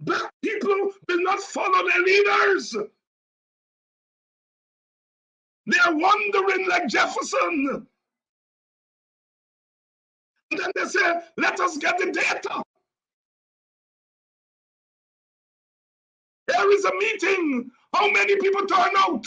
Black people will not follow their leaders. They are wandering like Jefferson. And then they say, let us get the data. There is a meeting. How many people turn out?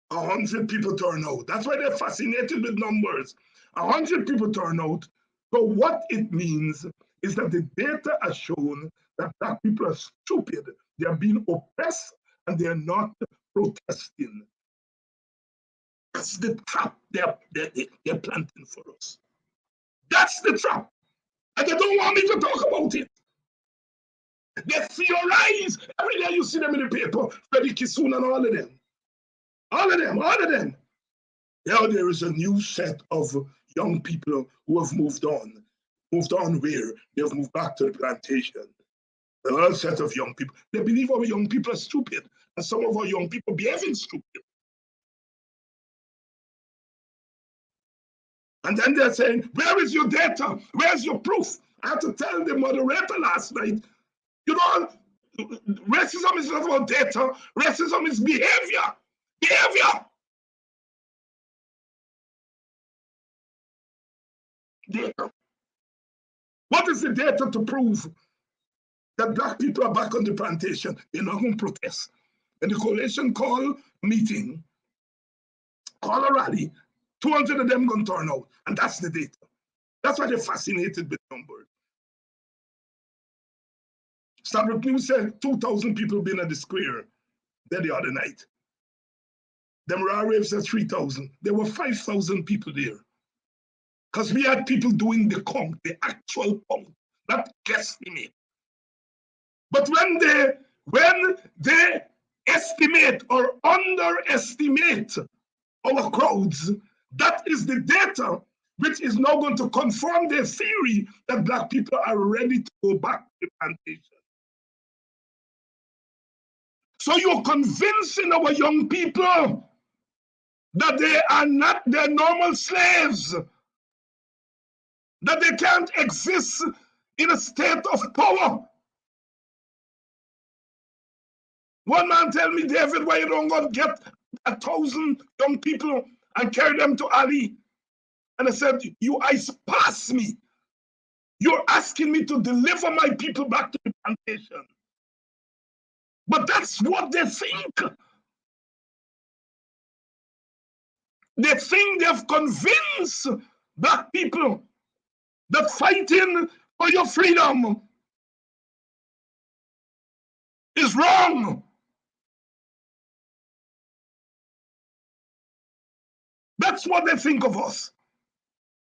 100 people turn out. That's why they're fascinated with numbers. 100 people turn out. So what it means is that the data has shown that black people are stupid. They are being oppressed and they are not protesting. That's the trap they're planting for us. That's the trap. And they don't want me to talk about it. They theorize. Every day you see them in the paper, Freddie Kissoon and all of them. All of them. Now there is a new set of young people who have moved on. Moved on where? They have moved back to the plantation. Another set of young people. They believe our young people are stupid. And some of our young people behaving stupid. And then they're saying, where is your data? Where's your proof? I had to tell the moderator last night, you know, racism is not about data. Racism is behavior. Behavior. Data. What is the data to prove that black people are back on the plantation? They're not going to protest. And the coalition call a meeting, call a rally, 200 of them going to turn out. And that's the data. That's why they're fascinated with numbers. Stabrook News said 2,000 people been at the square there the other night. Them raw raves said 3,000. There were 5,000 people there. Because we had people doing the count, the actual count, not guesstimate. But when they estimate or underestimate our crowds, that is the data which is now going to confirm their theory that black people are ready to go back to the plantation. So you're convincing our young people that they are not their normal slaves, that they can't exist in a state of power. One man tell me, David, why you don't go get 1,000 young people and carry them to Ali? And I said, you eyes pass me. You're asking me to deliver my people back to the plantation. But that's what they think. They think they've convinced black people that fighting for your freedom is wrong. That's what they think of us.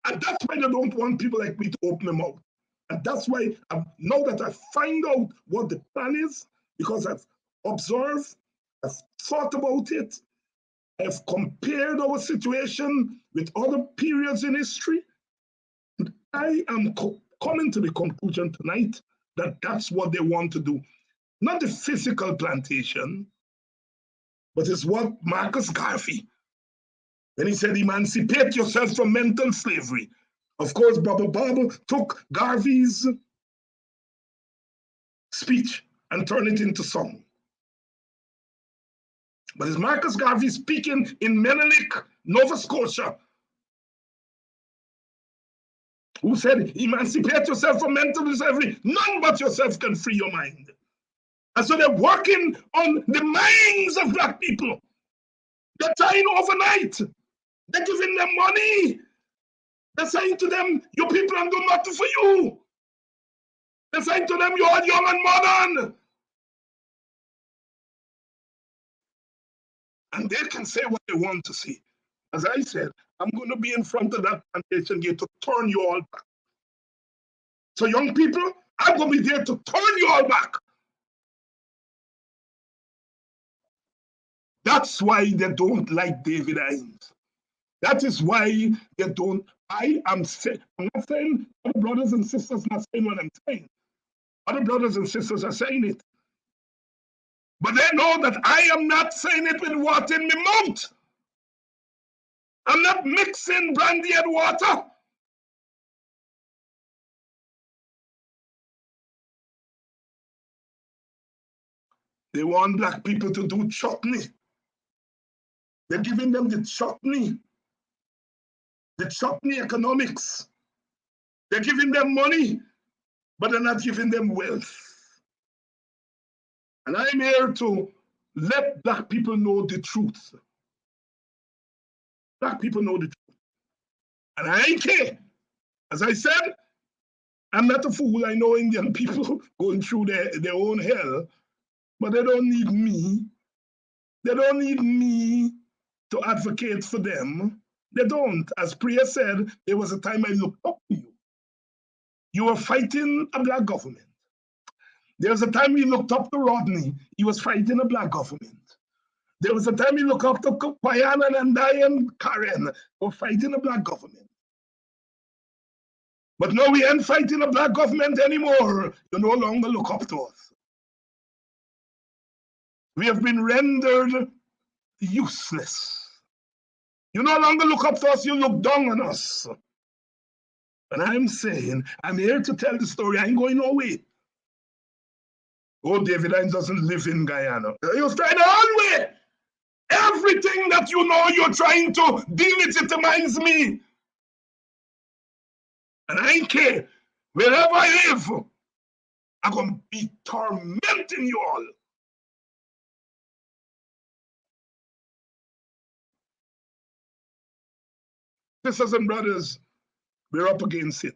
And that's why they don't want people like me to open their mouth. And that's why now that I find out what the plan is, because I've observed, I've thought about it, I've compared our situation with other periods in history, and I am coming to the conclusion tonight that that's what they want to do. Not the physical plantation, but it's what Marcus Garvey, when he said, emancipate yourself from mental slavery. Of course, Baba Baba took Garvey's speech and turned it into song. But it's Marcus Garvey speaking in Menelik, Nova Scotia, who said, emancipate yourself from mental slavery. None but yourself can free your mind. And so they're working on the minds of black people. They're trying overnight. They're giving them money. They're saying to them, you people don't do nothing for you. They're saying to them, you're young and modern. And they can say what they want to say. As I said, I'm going to be in front of that plantation gate to turn you all back. So young people, I'm going to be there to turn you all back. That's why they don't like David Hinds. That is why they don't. I'm not saying other brothers and sisters not saying what I'm saying. Other brothers and sisters are saying it. But they know that I am not saying it with water in my mouth. I'm not mixing brandy and water. They want black people to do chutney. They're giving them the chutney economics. They're giving them money, but they're not giving them wealth. And I'm here to let black people know the truth. Black people know the truth. And I ain't care. As I said, I'm not a fool. I know Indian people going through their own hell, but they don't need me. They don't need me to advocate for them. They don't. As Priya said, there was a time I looked up to you. You were fighting a black government. There was a time we looked up to Rodney. He was fighting a black government. There was a time we looked up to Payan and Diane Karen were fighting a black government. But now we ain't fighting a black government anymore. You no longer look up to us. We have been rendered useless. You no longer look up to us, you look down on us. And I'm saying, I'm here to tell the story. I ain't going nowhere. Oh, David Hinds doesn't live in Guyana. You're trying the whole way. Everything that you know you're trying to delegitimize me. And I ain't care. Wherever I live, I'm going to be tormenting you all. Sisters and brothers, we're up against it.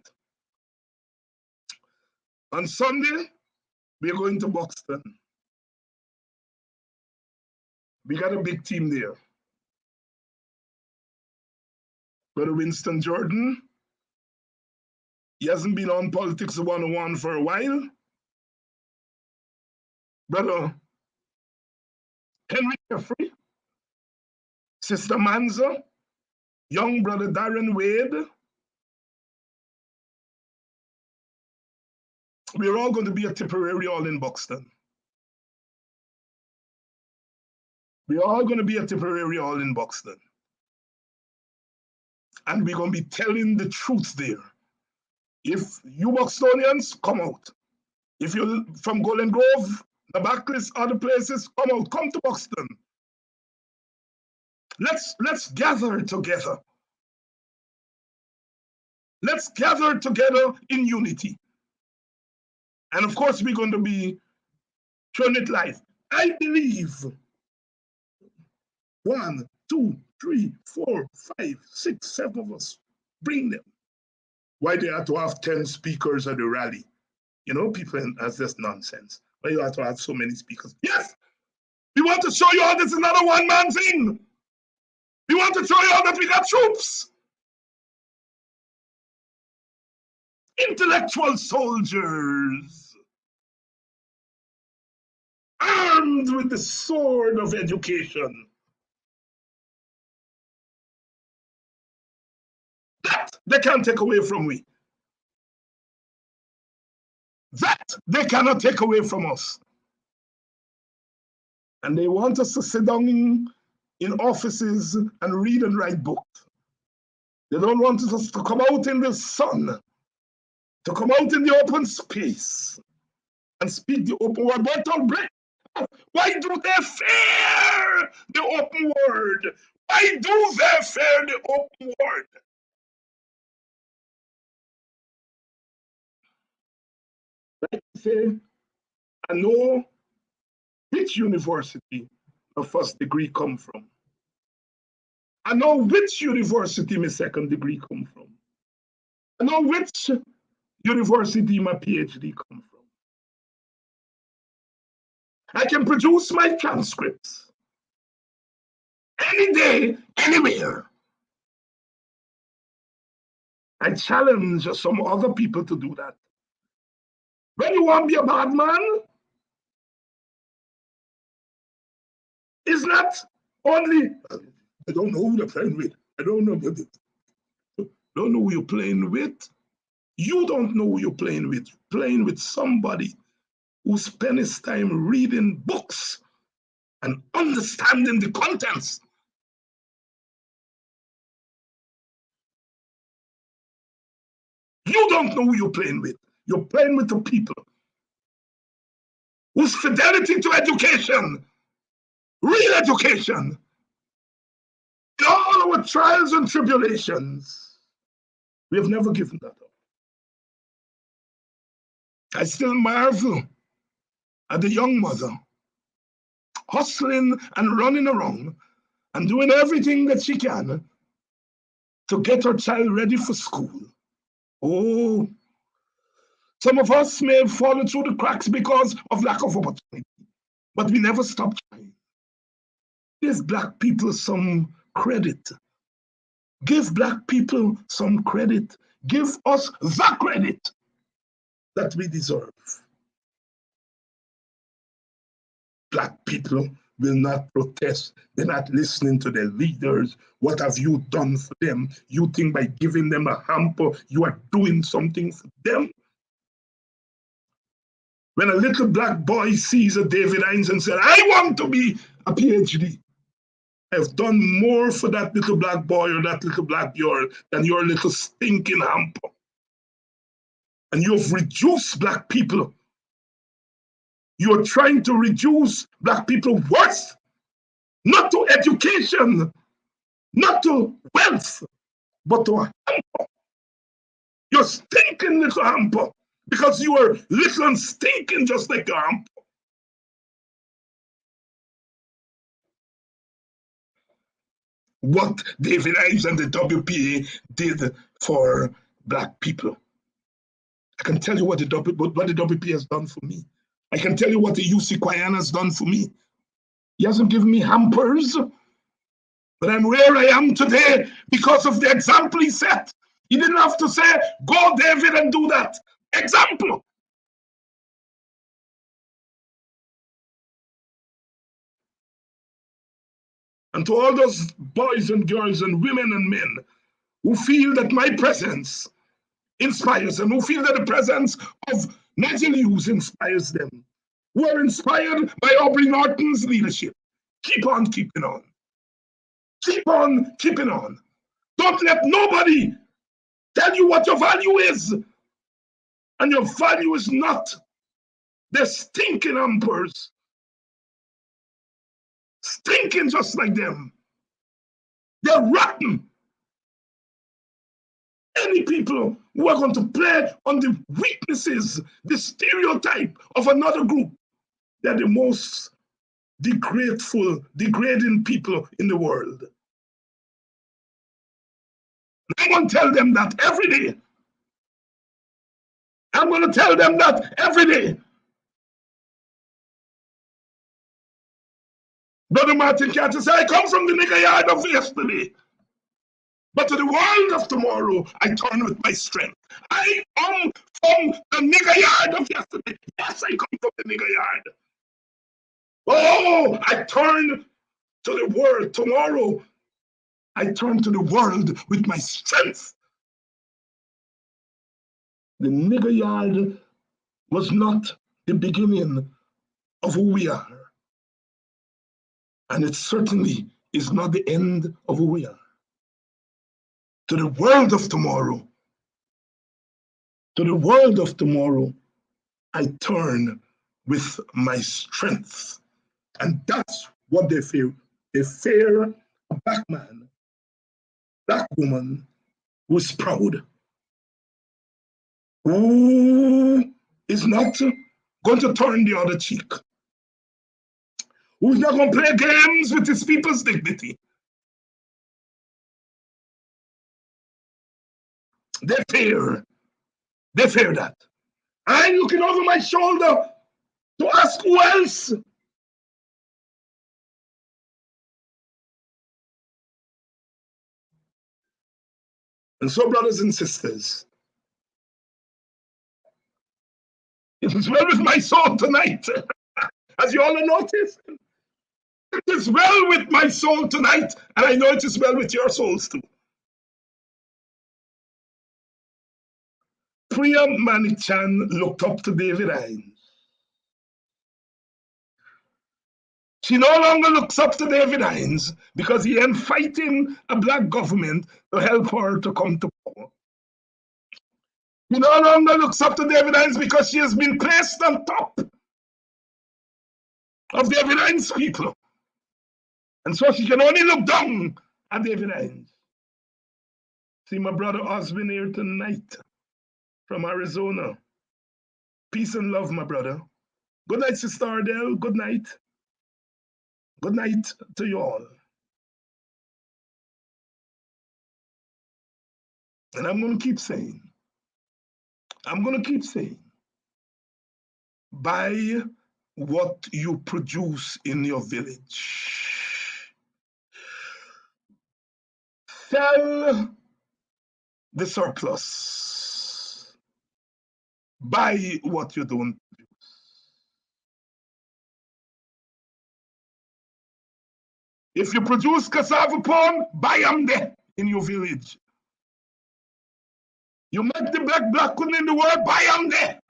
On Sunday, we're going to Buxton. We got a big team there. Brother Winston Jordan, he hasn't been on Politics 101 for a while. Brother Henry Jeffrey, Sister Manza, young brother Darren Wade. We're all going to be a Tipperary all in Buxton. We're all going to be a Tipperary all in Buxton. And we're going to be telling the truth there. If you Buxtonians, come out. If you're from Golden Grove, the Backlist, other places, come out. Come to Buxton. Let's gather together. Let's gather together in unity. And of course, we're going to be showing it live. I believe 1, 2, 3, 4, 5, 6, 7 of us. Bring them. Why they have to have 10 speakers at the rally? You know, people, that's just nonsense. Why you have to have so many speakers? Yes, we want to show you all this is not a one-man thing. We want to show you all that we got troops. Intellectual soldiers. Armed with the sword of education. That they can't take away from we. That they cannot take away from us. And they want us to sit down in offices and read and write books. They don't want us to come out in the sun, to come out in the open space and speak the open word. Why do they fear the open word? Why do they fear the open word? Like I say, I know which university my first degree come from. I know which university my second degree come from. I know which university my PhD come from. I can produce my transcripts any day, anywhere. I challenge some other people to do that. When you want to be a bad man, it's not only, I don't know who you're playing with. I don't know who you're playing with. You don't know who you're playing with. You're playing with somebody who spent his time reading books and understanding the contents. You don't know who you're playing with. You're playing with the people whose fidelity to education, real education, in all our trials and tribulations, we have never given that up. I still marvel at the young mother hustling and running around and doing everything that she can to get her child ready for school. Oh, some of us may have fallen through the cracks because of lack of opportunity, but we never stop trying. Give Black people some credit. Give Black people some credit. Give us the credit that we deserve. Black people will not protest. They're not listening to their leaders. What have you done for them? You think by giving them a hamper, you are doing something for them? When a little Black boy sees a David Hinds and says, I want to be a PhD, I've done more for that little Black boy or that little Black girl than your little stinking hamper. And you have reduced Black people. You're trying to reduce Black people worth, not to education, not to wealth, but to a hamper. You're stinking little hamper because you are little and stinking just like a hamper. What David Hinds and the WPA did for Black people. I can tell you what the WPA has done for me. I can tell you what the UC Quayan has done for me. He hasn't given me hampers, but I'm where I am today because of the example he set. He didn't have to say, go David and do that. Example. And to all those boys and girls and women and men who feel that my presence inspires them, who feel that the presence of Nigel Hughes inspires them, who are inspired by Aubrey Norton's leadership, keep on keeping on. Keep on keeping on. Don't let nobody tell you what your value is. And your value is not. They're stinking hampers. Stinking just like them. They're rotten. Any people who are going to play on the weaknesses, the stereotype of another group, they're the most degrading people in the world. I'm going to tell them that every day. I'm going to tell them that every day. Brother Martin Carter said, I come from the nigger yard of yesterday. But to the world of tomorrow, I turn with my strength. I come from the nigger yard of yesterday. Yes, I come from the nigger yard. Oh, I turn to the world tomorrow. I turn to the world with my strength. The nigger yard was not the beginning of who we are. And it certainly is not the end of who we are. To the world of tomorrow, I turn with my strength. And that's what they fear. They fear a Black man, Black woman who is proud, who is not going to turn the other cheek, who's not going to play games with his people's dignity. They fear that. I'm looking over my shoulder to ask who else. And so, brothers and sisters, it is well with my soul tonight. As you all have noticed, it is well with my soul tonight, and I know it is well with your souls too. Priya Manichan looked up to David Hinds. She no longer looks up to David Hinds because he ain't fighting a black government to help her to come to power. She no longer looks up to David Hinds because she has been placed on top of David Hinds' people. And so she can only look down at David Hinds. See my brother Oswin here tonight from Arizona. Peace and love, my brother. Good night, Sister Ardell. Good night. Good night to you all. And I'm going to keep saying, buy what you produce in your village. Sell the surplus. Buy what you don't produce. If you produce cassava palm, buy them there in your village. You make the black corn in the world, buy them there.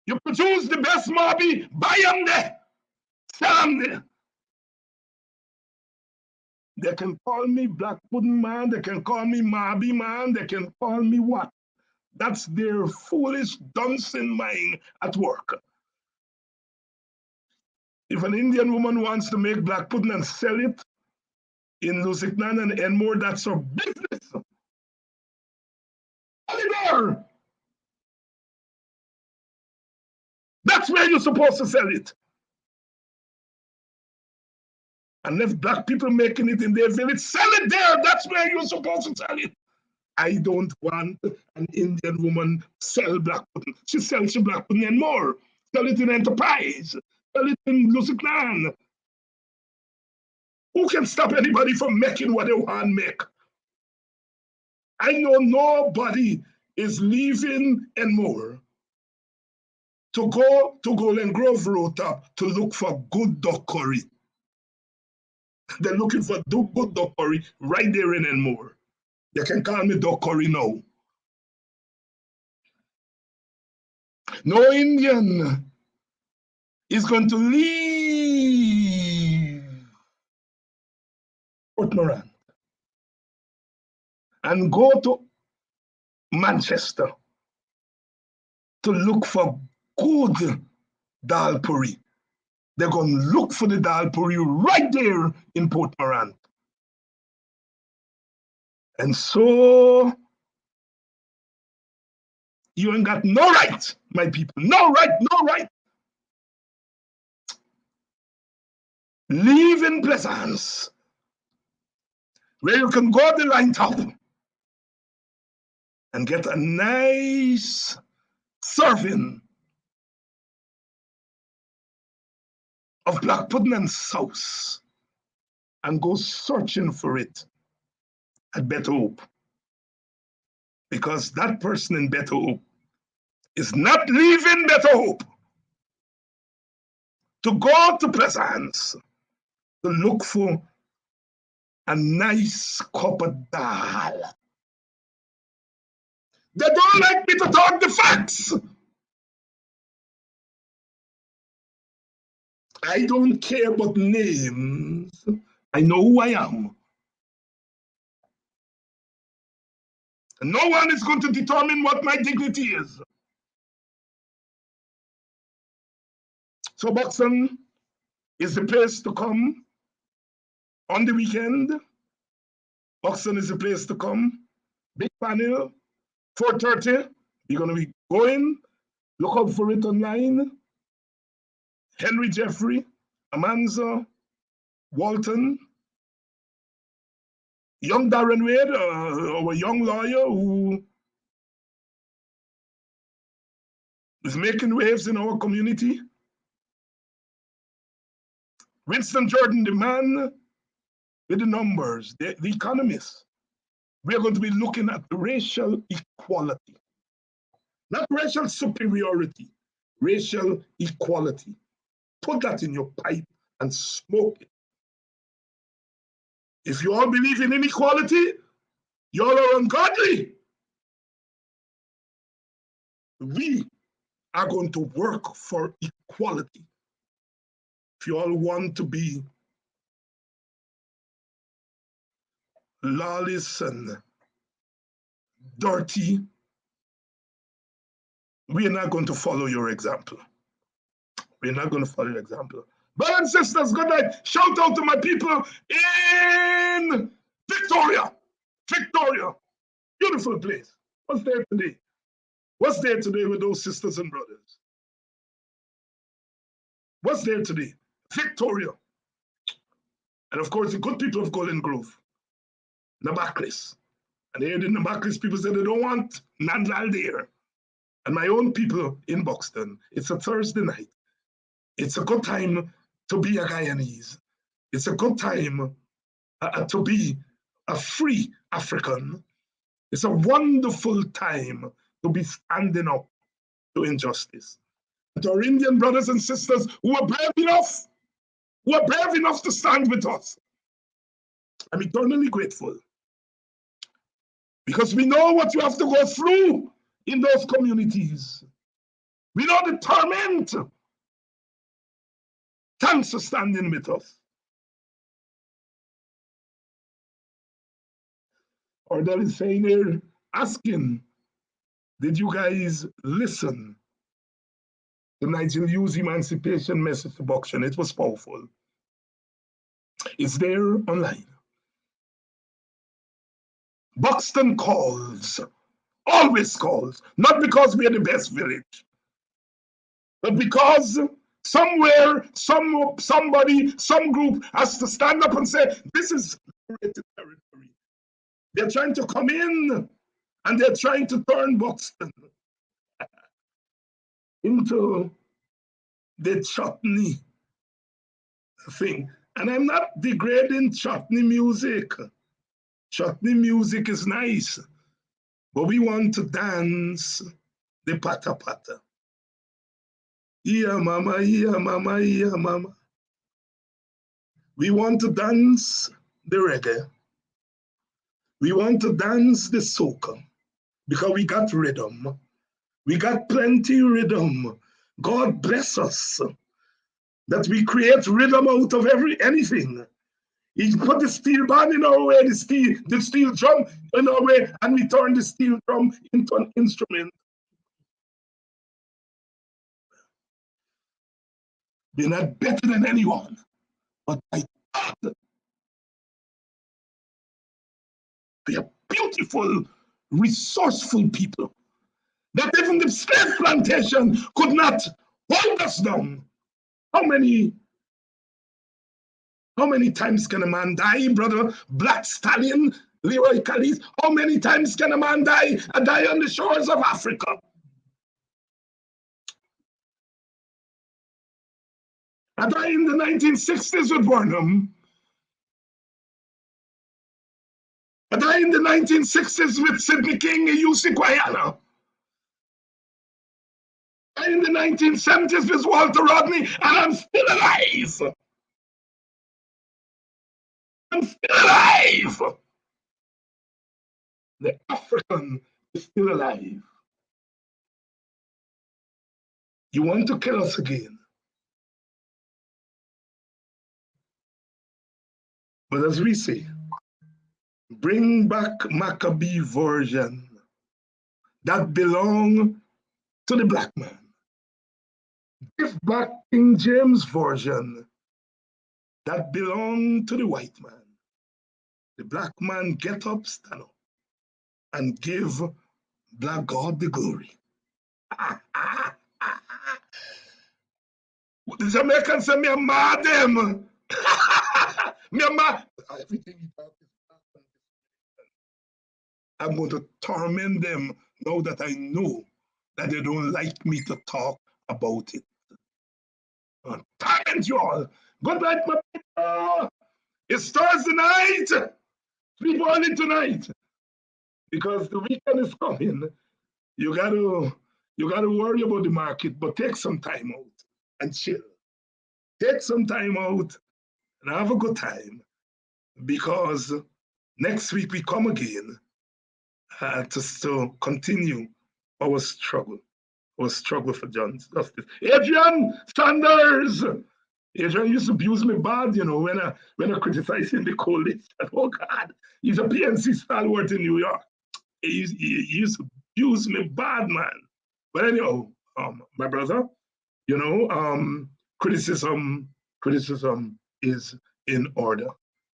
You produce the best Marby, buy them there. Sell them there. They can call me black pudding man, they can call me Marby man, they can call me what? That's their foolish dancing mind at work. If an Indian woman wants to make black pudding and sell it in Lusignan and Enmore, that's her business. Sell it there. That's where you're supposed to sell it. And if black people making it in their village, sell it there. That's where you're supposed to sell it. I don't want an Indian woman sell black pudding. She sells black pudding and more. Sell it in Enterprise. Sell it in Lusignan. Who can stop anybody from making what they want to make? I know nobody is leaving Enmore to go to Golden Grove Road to look for good duck curry. They're looking for good duck curry right there in Enmore. They can call me duck curry now. No Indian is going to leave Port Morant and go to Manchester to look for good dal puri. They're going to look for the dal puri right there in Port Morant. And so you ain't got no right, my people. No right, no right. Live in Pleasance, where you can go to the line top and get a nice serving of black pudding and sauce and go searching for it at Better Hope. Because that person in Better Hope is not leaving Better Hope to go to Pleasance to look for a nice cup of dal. They don't like me to talk the facts. I don't care about names. I know who I am. And no one is going to determine what my dignity is. So Buxton is the place to come on the weekend Buxton is the place to come. Big panel, 4:30. We're going to be going. Look out for it online. Henry Jeffrey, Amanza, Walton, young Darren Wade, our young lawyer who is making waves in our community. Winston Jordan, the man with the numbers, the economist. We are going to be looking at racial equality, not racial superiority, racial equality. Put that in your pipe and smoke it. If you all believe in inequality, you all are ungodly. We are going to work for equality. If you all want to be lawless and dirty, we are not going to follow your example. We're not going to follow your example. Brothers and sisters, good night. Shout out to my people in Victoria. Victoria. Beautiful place. What's there today? What's there today with those sisters and brothers? What's there today? Victoria. And of course, the good people of Golden Grove. Nabaklis. And here the Nabaklis people say they don't want Nandlal there. And my own people in Buxton. It's a Thursday night. It's a good time to be a Guyanese. It's a good time to be a free African. It's a wonderful time to be standing up to injustice. And to our Indian brothers and sisters who are brave enough, to stand with us. I'm eternally grateful. Because we know what you have to go through in those communities. We know the torment. Thanks for standing with us. Or there is saying here, asking, did you guys listen to Nigel Yu's emancipation message to Buxton? It was powerful. It's there online. Buxton calls, always calls, not because we are the best village, but because somewhere, somebody, some group has to stand up and say, this is liberated territory. They're trying to come in and they're trying to turn Buxton into the chutney thing. And I'm not degrading chutney music. Chutney music is nice, but we want to dance the pata pata. Yeah, mama, yeah, mama, yeah, mama. We want to dance the reggae. We want to dance the soca because we got rhythm. We got plenty rhythm. God bless us that we create rhythm out of anything. He put the steel band in our way, the steel drum in our way, and we turn the steel drum into an instrument. We're not better than anyone, but by God, we are beautiful, resourceful people. That even the slave plantation could not hold us down. How many times can a man die, brother? Black Stallion, Leroy Callis. How many times can a man die? And die on the shores of Africa. I died in the 1960s with Burnham. I died in the 1960s with Sidney King and UC Guyana. I died in the 1970s with Walter Rodney, and I'm still alive. I'm still alive. The African is still alive. You want to kill us again. But as we say, bring back Maccabee version that belong to the black man. Give back King James version that belong to the white man. the black man get up, stand up, and give black God the glory. The Jamaicans say me a mad them. Me a mad. Everything he talks is black. I'm going to torment them now that I know that they don't like me to talk about it. I'll torment you all. Good night, my people. It's Thursday night. Sleep early tonight. Because the weekend is coming. You gotta worry about the market, but take some time out and chill. Take some time out and have a good time. Because next week we come again to continue our struggle for justice. Adrian Sanders! Adrian used to abuse me bad, you know, when I criticize him, the coalition. Oh God, he's a PNC stalwart in New York. He used to abuse me bad, man. But anyhow, my brother, you know, criticism is in order.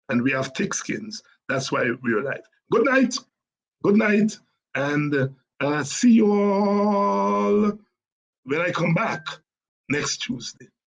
And we have thick skins. That's why we're alive. Good night, and see you all when I come back next Tuesday.